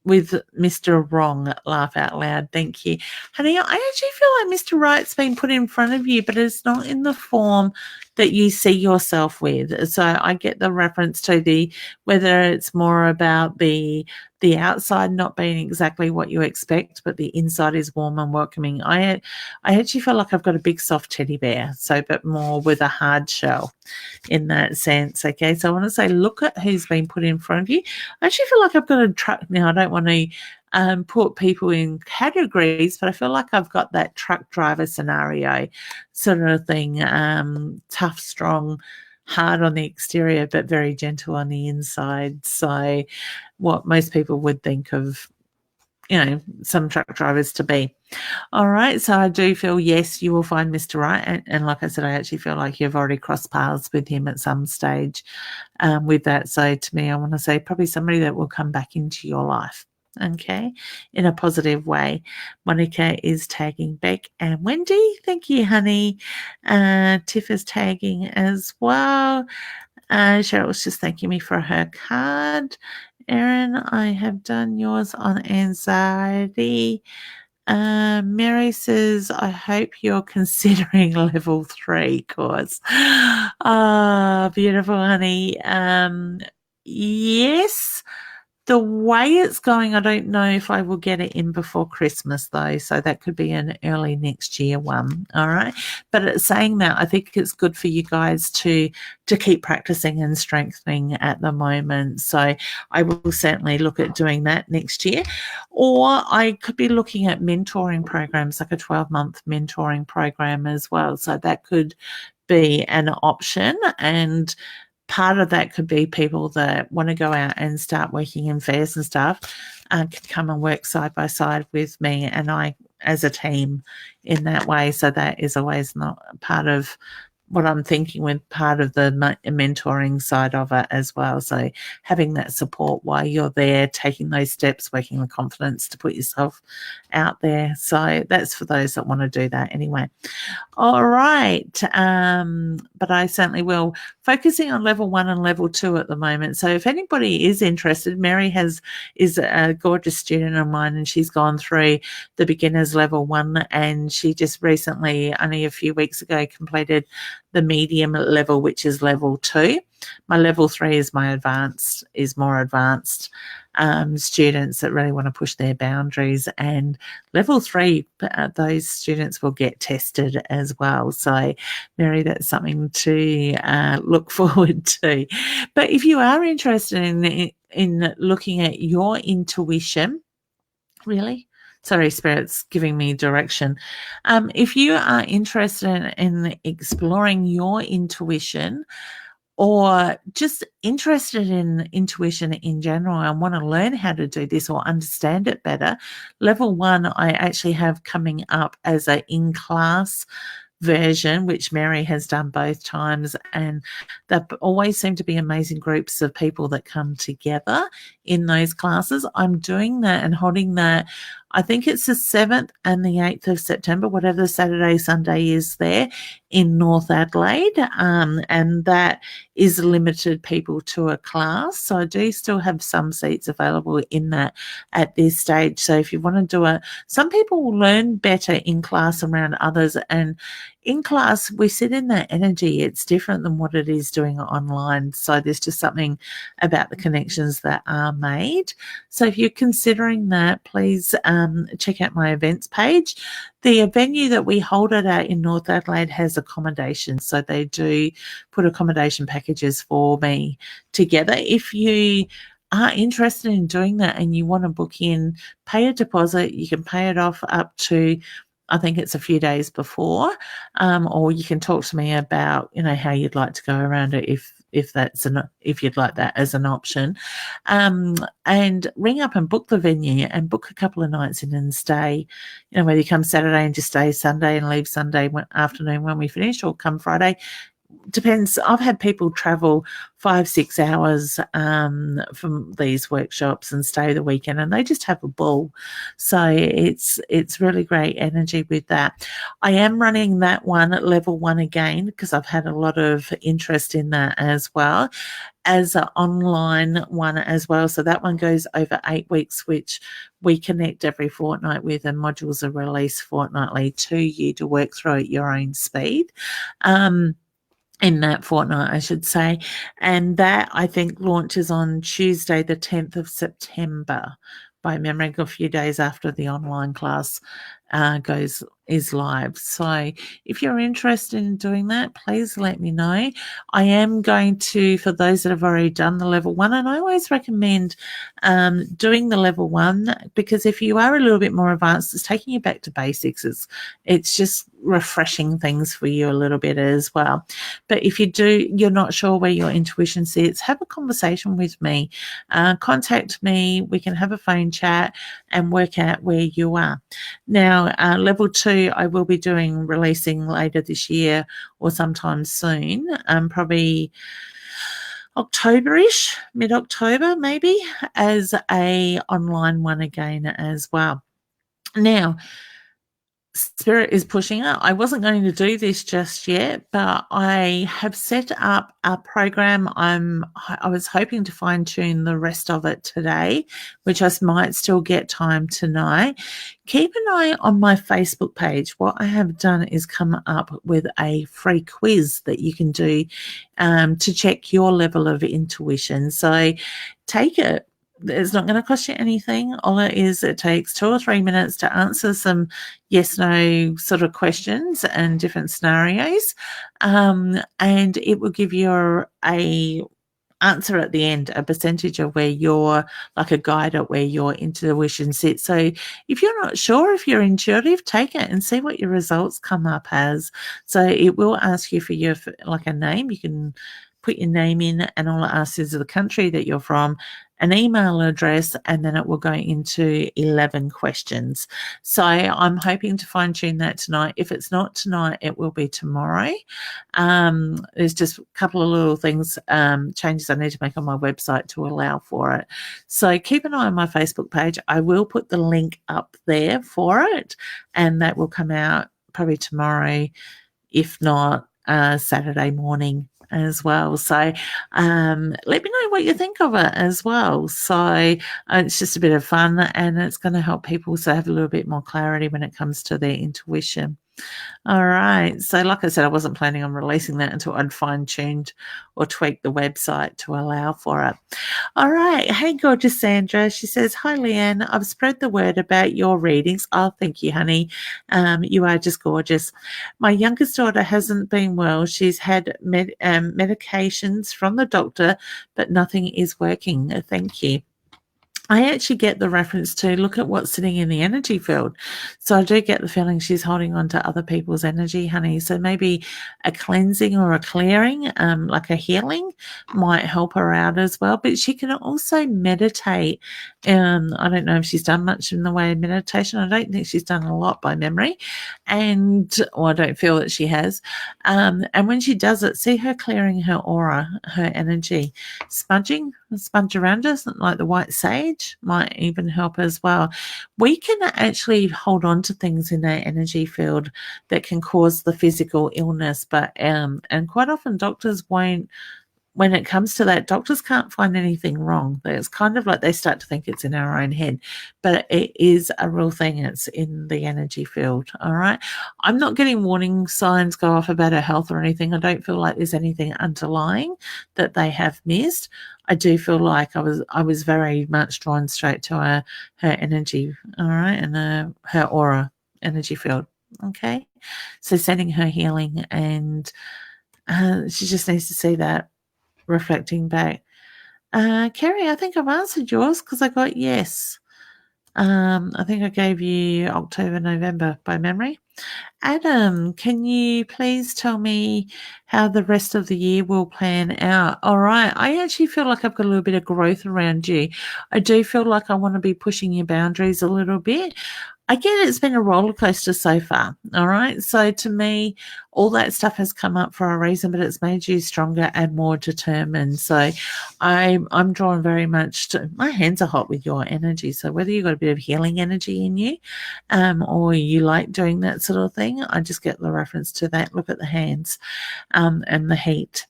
with Mr. Wrong, laugh out loud. Thank you. Honey, I actually feel like Mr. Right's been put in front of you, but it's not in the form that you see yourself with. So I get the reference to whether it's more about the outside not being exactly what you expect, but the inside is warm and welcoming. I actually feel like I've got a big soft teddy bear, but more with a hard shell in that sense. Okay, so I want to say, look at who's been put in front of you. I actually feel like I've got a truck now. I don't want to put people in categories, but I feel like I've got that truck driver scenario sort of thing. Tough, strong, hard on the exterior, but very gentle on the inside. So what most people would think of, some truck drivers to be. All right. So I do feel, yes, you will find Mr. Right. And like I said, I actually feel like you've already crossed paths with him at some stage with that. So to me, I want to say probably somebody that will come back into your life. Okay, in a positive way. Monica is tagging Beck and Wendy. Thank you, honey. Tiff is tagging as well. Cheryl's just thanking me for her card. Erin, I have done yours on anxiety. Mary says, I hope you're considering level 3 course. Ah, beautiful, honey. Yes. The way it's going, I don't know if I will get it in before Christmas, though. So that could be an early next year one. All right. But saying that, I think it's good for you guys to keep practicing and strengthening at the moment. So I will certainly look at doing that next year. Or I could be looking at mentoring programs, like a 12-month mentoring program as well. So that could be an option. And part of that could be people that want to go out and start working in fairs and stuff can come and work side by side with me and I as a team in that way. So that is always not part of what I'm thinking with part of the mentoring side of it as well. So having that support while you're there, taking those steps, working the confidence to put yourself out there. So that's for those that want to do that anyway. All right. But I certainly will. Focusing on level 1 and level 2 at the moment. So if anybody is interested, Mary is a gorgeous student of mine and she's gone through the beginner's level 1 and she just recently, only a few weeks ago, completed the medium level, which is level 2. My level 3 is more advanced students that really want to push their boundaries, and level 3 those students will get tested as well. So Mary, that's something to look forward to. But if you are interested in looking at your intuition, really, sorry, Spirit's giving me direction. If you are interested in exploring your intuition, or just interested in intuition in general and want to learn how to do this or understand it better, level 1 I actually have coming up as a in-class version, which Mary has done both times, and there always seem to be amazing groups of people that come together in those classes. I'm doing that and holding that, I think it's the 7th and the 8th of September, whatever Saturday, Sunday is there in North Adelaide, and that is limited people to a class. So I do still have some seats available in that at this stage. So if you want to do it, some people will learn better in class around others, and in class we sit in that energy. It's different than what it is doing it online. So there's just something about the connections that are made. So if you're considering that, please check out my events page. The venue that we hold it at in North Adelaide has accommodation, so they do put accommodation packages for me together. If you are interested in doing that and you want to book in, pay a deposit. You can pay it off up to, I think it's a few days before, or you can talk to me about, how you'd like to go around it if you'd like that as an option, and ring up and book the venue and book a couple of nights in and stay. Whether you come Saturday and just stay Sunday and leave Sunday afternoon when we finish, or come Friday. Depends. I've had people travel 5-6 hours from these workshops and stay the weekend, and they just have a ball. So it's really great energy with that. I am running that one at level 1 again because I've had a lot of interest in that as well, as an online one as well. So that one goes over 8 weeks, which we connect every fortnight with, and modules are released fortnightly to you to work through at your own speed. In that fortnight, I should say. And that, I think, launches on Tuesday, the 10th of September, by memory, a few days after the online class is live. So if you're interested in doing that, please let me know. I am going to, for those that have already done the level 1, and I always recommend doing the level 1, because if you are a little bit more advanced, it's taking you back to basics. It's just refreshing things for you a little bit as well. But if you're not sure where your intuition sits, have a conversation with me. Contact me. We can have a phone chat and work out where you are. Now, level 2, I will be releasing later this year or sometime soon, probably October-ish, mid-October maybe, as a online one again as well. Now, Spirit is pushing it. I wasn't going to do this just yet, but I have set up a program. I was hoping to fine tune the rest of it today, which I might still get time tonight. Keep an eye on my Facebook page. What I have done is come up with a free quiz that you can do to check your level of intuition. So take it. It's not going to cost you anything. All it is, it takes 2 or 3 minutes to answer some yes/no sort of questions and different scenarios, and it will give you a answer at the end, a percentage of where you're, like a guide at where your intuition sits. So if you're not sure if you're intuitive, take it and see what your results come up as. So it will ask you for like a name. You can put your name in, and all it asks is the country that you're from, an email address, and then it will go into 11 questions. So I'm hoping to fine tune that tonight. If it's not tonight, it will be tomorrow. There's just a couple of little things, changes I need to make on my website to allow for it. So keep an eye on my Facebook page. I will put the link up there for it, and that will come out probably tomorrow, if not Saturday morning as well. So let me know what you think of it as well. So it's just a bit of fun, and it's going to help people to have a little bit more clarity when it comes to their intuition. All right. So like I said, I wasn't planning on releasing that until I'd fine-tuned or tweaked the website to allow for it. All right. Hey, gorgeous Sandra. She says, hi, Leanne. I've spread the word about your readings. Oh, thank you, honey. You are just gorgeous. My youngest daughter hasn't been well. She's had medications from the doctor, but nothing is working. Thank you. I actually get the reference to look at what's sitting in the energy field. So I do get the feeling she's holding on to other people's energy, honey. So maybe a cleansing or a clearing, like a healing, might help her out as well. But she can also meditate. I don't know if she's done much in the way of meditation. I don't think she's done a lot by memory. I don't feel that she has. And when she does it, see her clearing her aura, her energy, sponge around us, like the white sage might even help as well. We can actually hold on to things in our energy field that can cause the physical illness, but and quite often doctors won't. When it comes to that, doctors can't find anything wrong. It's kind of like they start to think it's in our own head, but it is a real thing. It's in the energy field. All right. I'm not getting warning signs go off about her health or anything. I don't feel like there's anything underlying that they have missed. I do feel like I was very much drawn straight to her energy. All right. And her aura energy field. Okay. So sending her healing, and she just needs to see that reflecting back. Kerry, I think I've answered yours because I got yes. I think I gave you October, November by memory. Adam, can you please tell me how the rest of the year will plan out? All right. I actually feel like I've got a little bit of growth around you. I do feel like I want to be pushing your boundaries a little bit. I get it's been a roller coaster so far. All right. So to me, all that stuff has come up for a reason, but it's made you stronger and more determined. So I'm drawn very much to my hands are hot with your energy. So whether you've got a bit of healing energy in you, or you like doing that sort of thing, I just get the reference to that. Look at the hands, and the heat.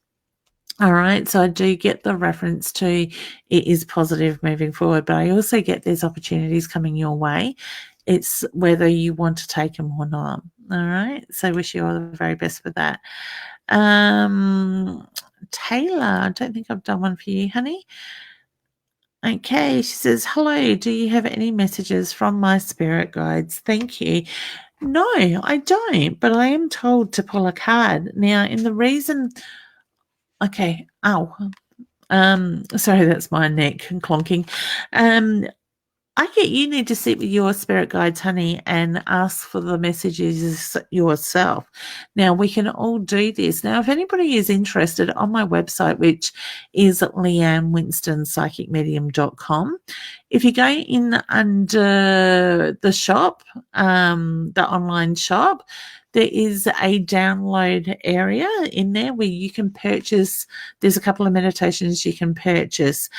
All right. So I do get the reference to it is positive moving forward, but I also get there's opportunities coming your way. It's whether you want to take them or not. All right. So wish you all the very best for that. Taylor, I don't think I've done one for you, honey. Okay, she says, hello, do you have any messages from my spirit guides? Thank you. No, I don't, but I am told to pull a card. Now, in the reason, okay, sorry, that's my neck clonking. I get you need to sit with your spirit guides, honey, and ask for the messages yourself. Now, we can all do this. Now, if anybody is interested, on my website, which is Leanne Winston Psychicmedium.com, if you go in under the shop, the online shop, there is a download area in there where you can purchase. There's a couple of meditations you can purchase.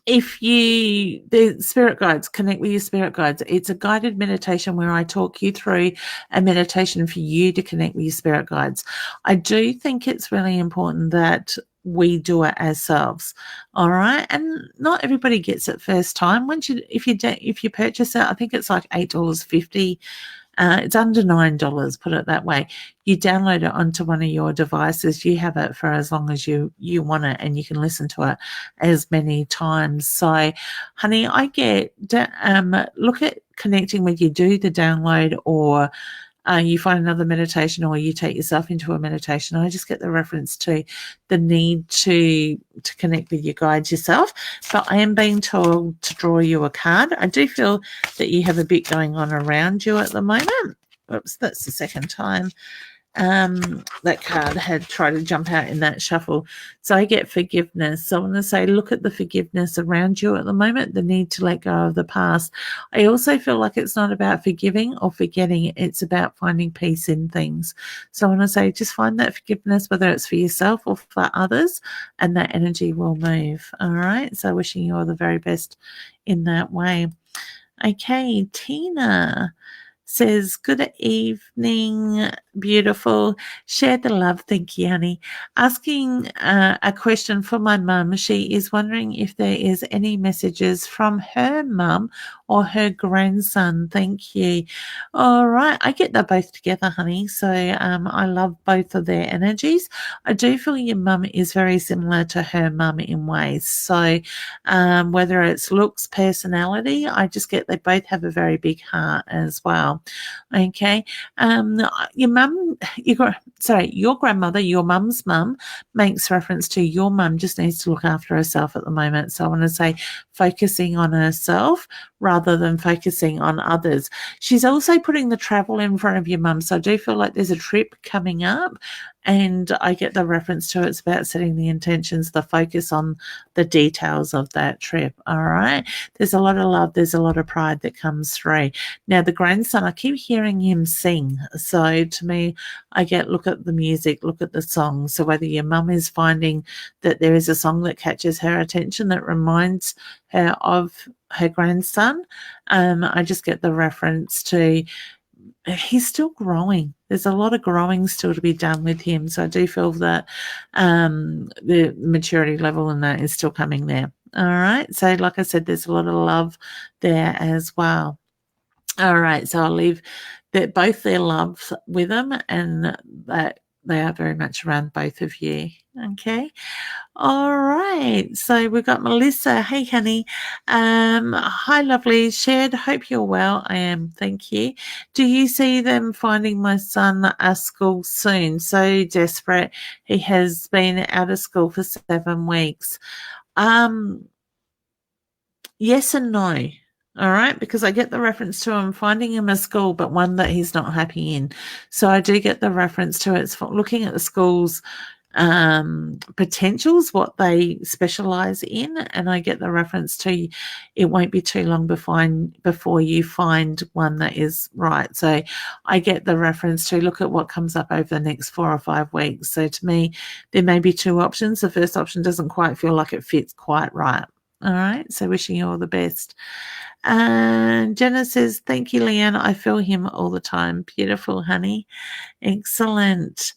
If you, the spirit guides, connect with your spirit guides. It's a guided meditation where I talk you through a meditation for you to connect with your spirit guides. I do think it's really important that we do it ourselves. All right. And not everybody gets it first time. If you purchase it, I think it's like $8.50. It's under $9, put it that way. You download it onto one of your devices. You have it for as long as you want it, and you can listen to it as many times. So, honey, I get look at connecting with you. Do the download, or you find another meditation, or you take yourself into a meditation. I just get the reference to the need to connect with your guides yourself. But I am being told to draw you a card. I do feel that you have a bit going on around you at the moment. Oops, that's the second time that card had tried to jump out in that shuffle. So I get forgiveness. So I want to say, look at the forgiveness around you at the moment, the need to let go of the past. I also feel like it's not about forgiving or forgetting. It's about finding peace in things. So I want to say, just find that forgiveness, whether it's for yourself or for others, and that energy will move. All right. So wishing you all the very best in that way. Okay, Tina says, good evening, beautiful. Share the love. Thank you, honey. Asking a question for my mum. She is wondering if there is any messages from her mum or her grandson. Thank you. All right. I get that both together, honey. So I love both of their energies. I do feel your mum is very similar to her mum in ways. So whether it's looks, personality, I just get they both have a very big heart as well. Okay. Your grandmother, your mum's mum, makes reference to your mum just needs to look after herself at the moment. So I want to say focusing on herself rather than focusing on others. She's also putting the travel in front of your mum. So I do feel like there's a trip coming up, and I get the reference to it's about setting the intentions, the focus on the details of that trip. All right. There's a lot of love. There's a lot of pride that comes through. Now, the grandson, I keep hearing him sing. So to me, I get look at the music, look at the song. So whether your mum is finding that there is a song that catches her attention that reminds her of her grandson, I just get the reference to he's still growing. There's a lot of growing still to be done with him. So I do feel that the maturity level in that is still coming there. All right. So like I said, there's a lot of love there as well. All right. So I'll leave both their loves with them, and that they are very much around both of you. Okay. All right. So we've got Melissa. Hey, honey. Hi, lovely. Shared. Hope you're well. I am. Thank you. Do you see them finding my son a school soon? So desperate. He has been out of school for 7 weeks. Yes and no. All right, because I get the reference to him finding him a school, but one that he's not happy in. So I do get the reference to it's looking at the schools potentials, what they specialize in, and I get the reference to it won't be too long before you find one that is right. So I get the reference to look at what comes up over the next 4 or 5 weeks. So to me, there may be 2 options. The first option doesn't quite feel like it fits quite right. All right, so wishing you all the best. And Jenna says, thank you, Leanne. I feel him all the time. Beautiful, honey. Excellent.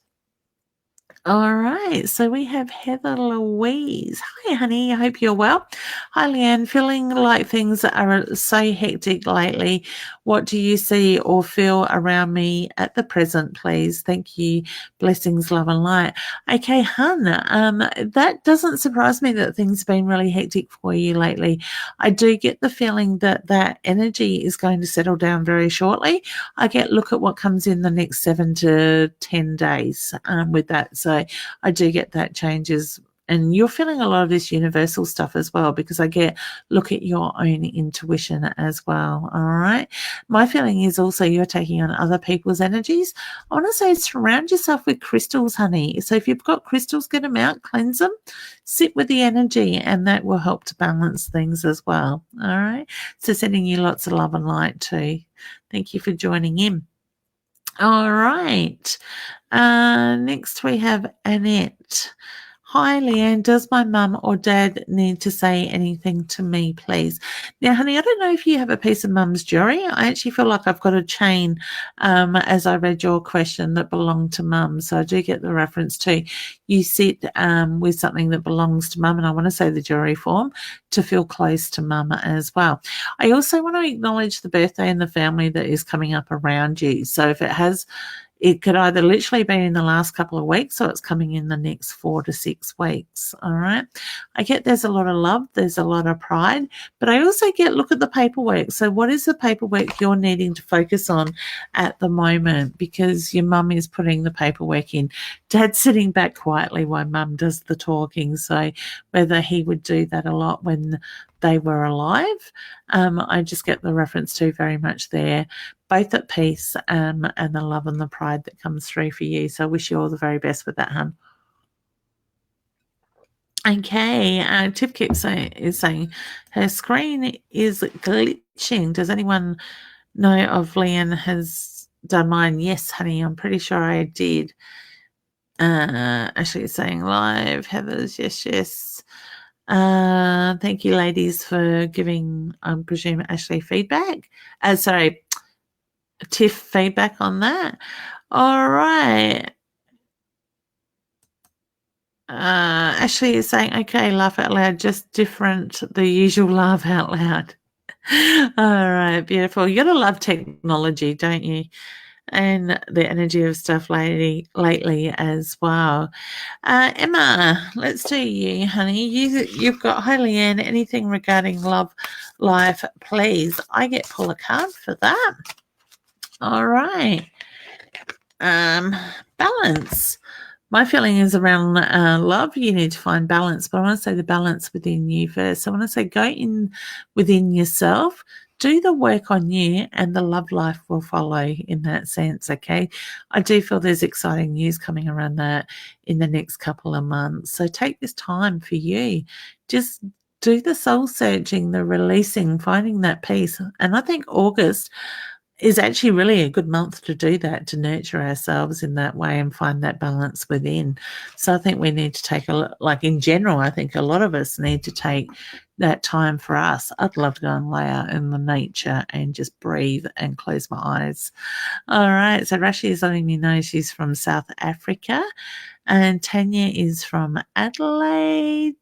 All right, so we have Heather Louise. Hi, honey. I hope you're well. Hi, Leanne. Feeling like things are so hectic lately. What do you see or feel around me at the present, please? Thank you. Blessings, love, and light. Okay, hun. That doesn't surprise me that things have been really hectic for you lately. I do get the feeling that that energy is going to settle down very shortly. I get look at what comes in the next 7 to 10 days with that. So I do get that changes, and you're feeling a lot of this universal stuff as well, because I get look at your own intuition as well. All right. My feeling is also you're taking on other people's energies. I want to say surround yourself with crystals, honey. So if you've got crystals, get them out, cleanse them, sit with the energy, and that will help to balance things as well. All right. So sending you lots of love and light too. Thank you for joining in. All right. Next we have Annette. Hi, Leanne. Does my mum or dad need to say anything to me, please? Now, honey, I don't know if you have a piece of mum's jewelry. I actually feel like I've got a chain as I read your question that belonged to mum. So I do get the reference to you sit with something that belongs to mum, and I want to say the jewelry form to feel close to mum as well. I also want to acknowledge the birthday in the family that is coming up around you. So if it could either literally be in the last couple of weeks or it's coming in the next 4 to 6 weeks. All right. I get there's a lot of love, there's a lot of pride, but I also get look at the paperwork. So what is the paperwork you're needing to focus on at the moment? Because your mum is putting the paperwork in. Dad's sitting back quietly while mum does the talking. So whether he would do that a lot when they were alive, I just get the reference to very much there, both at peace and the love and the pride that comes through for you. So I wish you all the very best with that, hun. Okay, Tiff is saying her screen is glitching. Does anyone know of Leanne has done mine? Yes, honey, I'm pretty sure I did. Ashley is saying live. Heather's yes. Thank you, ladies, for giving, I presume, Ashley feedback. Sorry, Tiff feedback on that. All right. Ashley is saying, okay, laugh out loud, just different, the usual laugh out loud. All right, beautiful. You gotta love technology, don't you? And the energy of stuff lately as well. Emma, let's do you, honey. You've got, hi, Leanne, anything regarding love life, please. I get pull a card for that. All right. Balance. My feeling is around love. You need to find balance, but I want to say the balance within you first. I want to say go in within yourself, do the work on you, and the love life will follow in that sense, okay? I do feel there's exciting news coming around that in the next couple of months. So take this time for you. Just do the soul searching, the releasing, finding that peace. And I think August is actually really a good month to do that, to nurture ourselves in that way and find that balance within. So I think we need to take like in general, I think a lot of us need to take that time for us. I'd love to go and lay out in the nature and just breathe and close my eyes. All right. So Rashi is letting me know she's from South Africa, and Tanya is from Adelaide.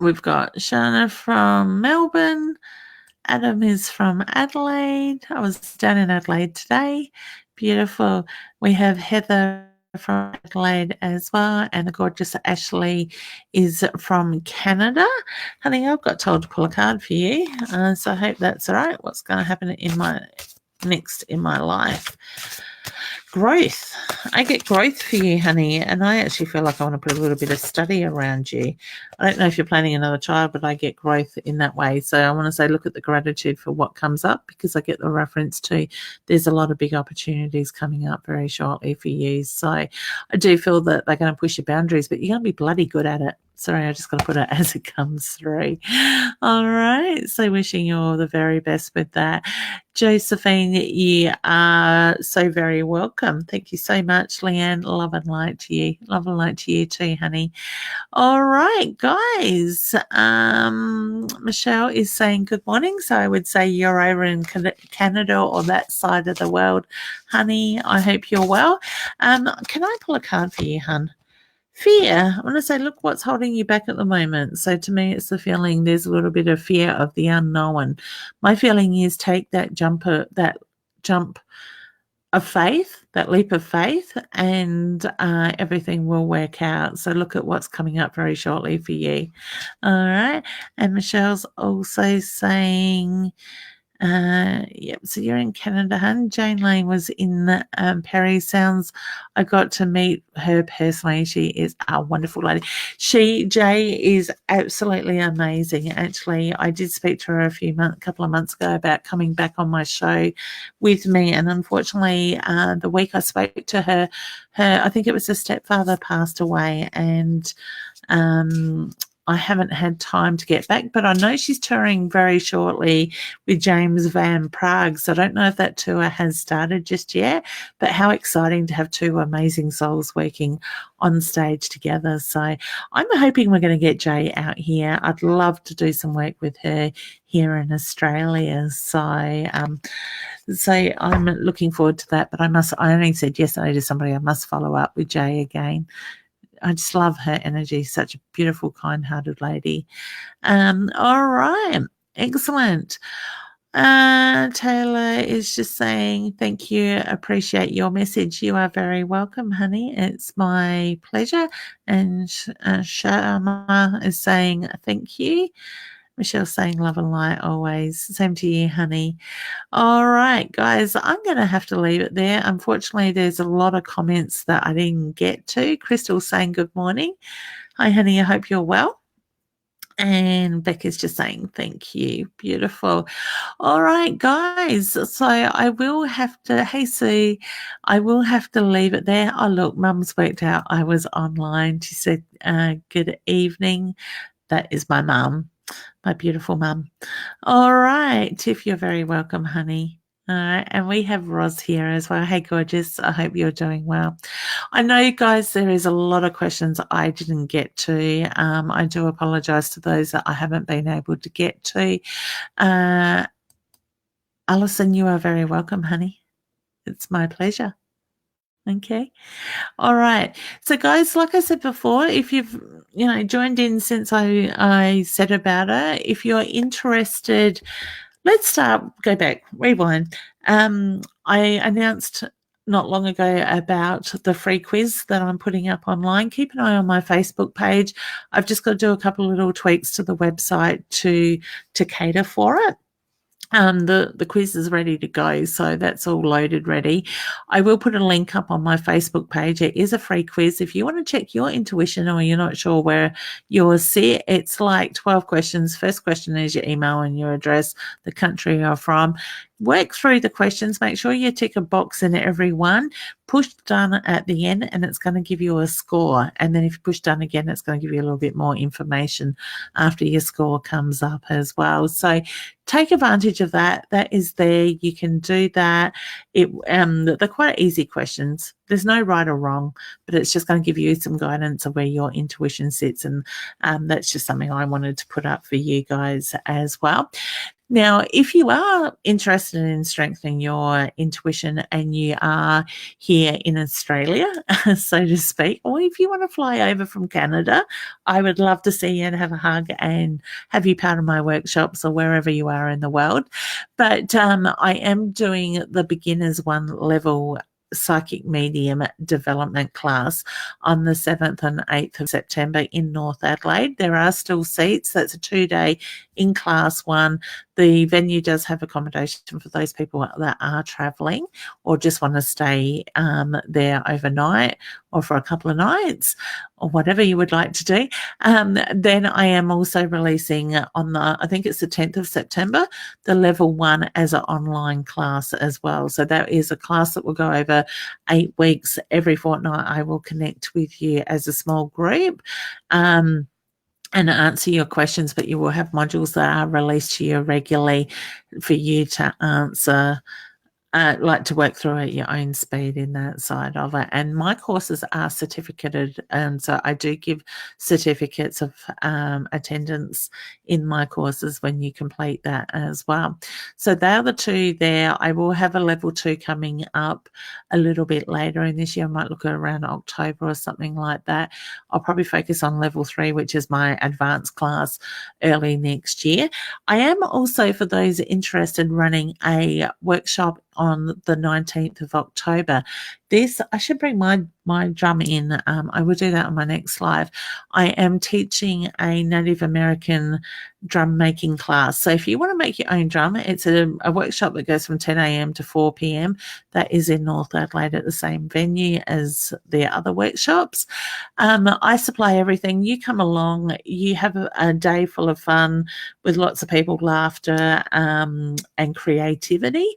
We've got Shana from Melbourne. Adam is from Adelaide. I was down in Adelaide today. Beautiful. We have Heather from Adelaide as well, and the gorgeous Ashley is from Canada. Honey, I've got told to pull a card for you, so I hope that's all right. What's going to happen in my next in my life? Growth. I get growth for you, honey, and I actually feel like I want to put a little bit of study around you. I don't know if you're planning another child, but I get growth in that way. So I want to say look at the gratitude for what comes up, because I get the reference to there's a lot of big opportunities coming up very shortly for you. So I do feel that they're going to push your boundaries, but you're going to be bloody good at it. Sorry, I just got to put it as it comes through. All right. So wishing you all the very best with that. Josephine, you are so very welcome. Thank you so much, Leanne. Love and light to you. Love and light to you too, honey. All right, guys. Michelle is saying good morning. So I would say you're over in Canada or that side of the world, honey. I hope you're well. Can I pull a card for you, hun? Fear. I want to say, look what's holding you back at the moment. So to me, it's the feeling there's a little bit of fear of the unknown. My feeling is take that jump of faith, that leap of faith, and everything will work out. So look at what's coming up very shortly for you. All right. And Michelle's also saying, yep, so you're in Canada, hun. Jane Lane was in Perry. Sounds I got to meet her personally. She is a wonderful lady. Jay is absolutely amazing. Actually, I did speak to her a couple of months ago about coming back on my show with me, and unfortunately, the week I spoke to her, I think it was her stepfather passed away, and I haven't had time to get back, but I know she's touring very shortly with James Van Prague. So I don't know if that tour has started just yet, but how exciting to have two amazing souls working on stage together. So I'm hoping we're going to get Jay out here. I'd love to do some work with her here in Australia. So I'm looking forward to that, but I only said yesterday to somebody I must follow up with Jay again. I just love her energy. Such a beautiful, kind-hearted lady. All right. Excellent. Taylor is just saying, thank you. Appreciate your message. You are very welcome, honey. It's my pleasure. And Sharma is saying, thank you. Michelle's saying love and light always. Same to you, honey. All right, guys, I'm going to have to leave it there. Unfortunately, there's a lot of comments that I didn't get to. Crystal's saying good morning. Hi, honey. I hope you're well. And Becca's just saying thank you. Beautiful. All right, guys. So I will have to, hey, Sue, I will have to leave it there. Oh, look, Mum's worked out I was online. She said, good evening. That is my mum. My beautiful mum. All right, Tiff, you're very welcome, honey. All right, and we have Roz here as well. Hey, gorgeous. I hope you're doing well. I know, guys, there is a lot of questions I didn't get to. I do apologize to those that I haven't been able to get to. Alison, you are very welcome, honey. It's my pleasure. Okay. All right. So, guys, like I said before, if you've joined in since I said about it, if you're interested, let's go back, rewind. I announced not long ago about the free quiz that I'm putting up online. Keep an eye on my Facebook page. I've just got to do a couple of little tweaks to the website to cater for it. The quiz is ready to go, so that's all loaded ready. I will put a link up on my Facebook page. It is a free quiz. If you want to check your intuition or you're not sure where you're set, it's like 12 questions. First question is your email and your address, the country you're from. Work through the questions. Make sure you tick a box in every one. Push done at the end, and it's going to give you a score. And then if you push done again, it's going to give you a little bit more information after your score comes up as well. So take advantage of that. That is there. You can do that. They're quite easy questions. There's no right or wrong, but it's just going to give you some guidance of where your intuition sits. And that's just something I wanted to put up for you guys as well. Now, if you are interested in strengthening your intuition and you are here in Australia, so to speak, or if you want to fly over from Canada, I would love to see you and have a hug and have you part of my workshops or wherever you are in the world. But I am doing the beginners 1 level psychic medium development class on the 7th and 8th of September in North Adelaide. There are still seats. That's a 2-day in class 1. The venue does have accommodation for those people that are travelling or just want to stay there overnight or for a couple of nights or whatever you would like to do. Then I am also releasing on I think it's the 10th of September, the level 1 as an online class as well. So that is a class that will go over 8 weeks. Every fortnight I will connect with you as a small group. And answer your questions, but you will have modules that are released to you regularly for you to answer, like to work through at your own speed in that side of it. And my courses are certificated, and so I do give certificates of attendance in my courses when you complete that as well. So they are the two there. I will have a level 2 coming up a little bit later in this year. I might look at around October or something like that. I'll probably focus on level 3, which is my advanced class, early next year. I am also, for those interested, running a workshop on the 19th of October. I should bring my drum in. I will do that on my next live. I am teaching a Native American drum making class. So if you want to make your own drum, it's a workshop that goes from 10 a.m. to 4 p.m. That is in North Adelaide at the same venue as the other workshops. I supply everything. You come along, you have a day full of fun with lots of people, laughter, and creativity,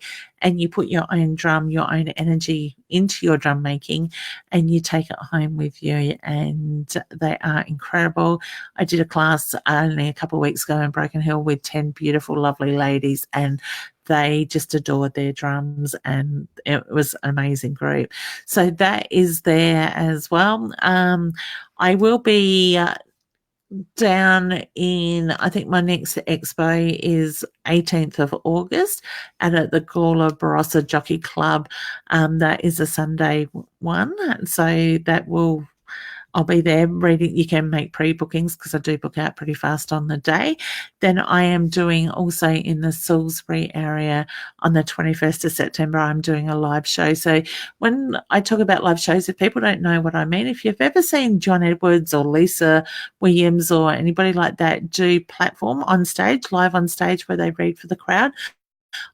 and you put your own drum, your own energy into your drum making, and you take it home with you, and they are incredible. I did a class only a couple of weeks ago in Broken Hill with 10 beautiful, lovely ladies, and they just adored their drums, and it was an amazing group. So that is there as well. I will be down in, I think my next expo is 18th of August and at the Gawler Barossa Jockey Club. That is a Sunday one. So I'll be there reading. You can make pre-bookings because I do book out pretty fast on the day. Then I am doing also in the Salisbury area on the 21st of September, I'm doing a live show. So when I talk about live shows, if people don't know what I mean, if you've ever seen John Edwards or Lisa Williams or anybody like that do platform on stage, live on stage where they read for the crowd,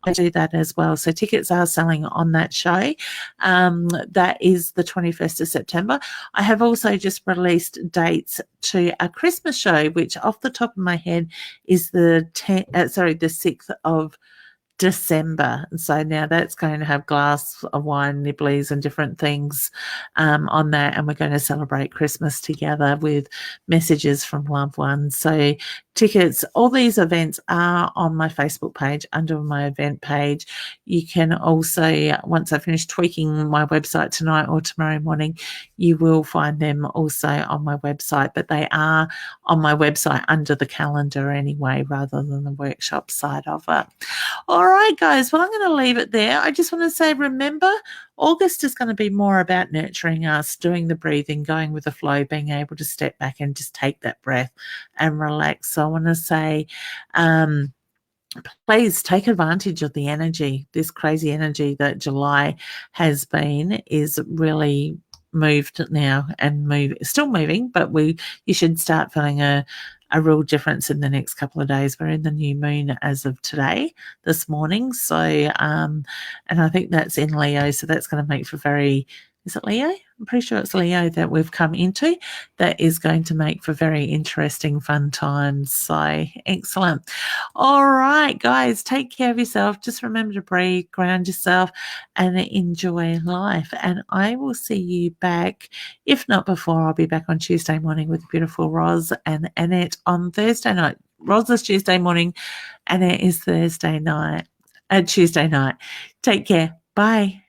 I do that as well. So tickets are selling on that show. That is the 21st of September. I have also just released dates to a Christmas show, which off the top of my head is the 6th of December. So now that's going to have glass of wine, nibblies and different things on that. And we're going to celebrate Christmas together with messages from loved ones. So tickets, all these events are on my Facebook page under my event page. You can also, once I finish tweaking my website tonight or tomorrow morning, you will find them also on my website, but they are on my website under the calendar anyway, rather than the workshop side of it. All right, guys. Well, I'm going to leave it there. I just want to say, remember, August is going to be more about nurturing us, doing the breathing, going with the flow, being able to step back and just take that breath and relax. So I want to say, please take advantage of the energy. This crazy energy that July has been is really moved now and still moving, but you should start feeling a real difference in the next couple of days. We're in the new moon as of today, this morning. So, and I think that's in Leo. So that's going to make for is it Leo? I'm pretty sure it's Leo that we've come into. That is going to make for very interesting, fun times. So excellent. All right, guys, take care of yourself. Just remember to breathe, ground yourself, and enjoy life. And I will see you back. If not before, I'll be back on Tuesday morning with beautiful Roz and Annette on Thursday night. Roz is Tuesday morning, Annette is Tuesday night. Take care. Bye.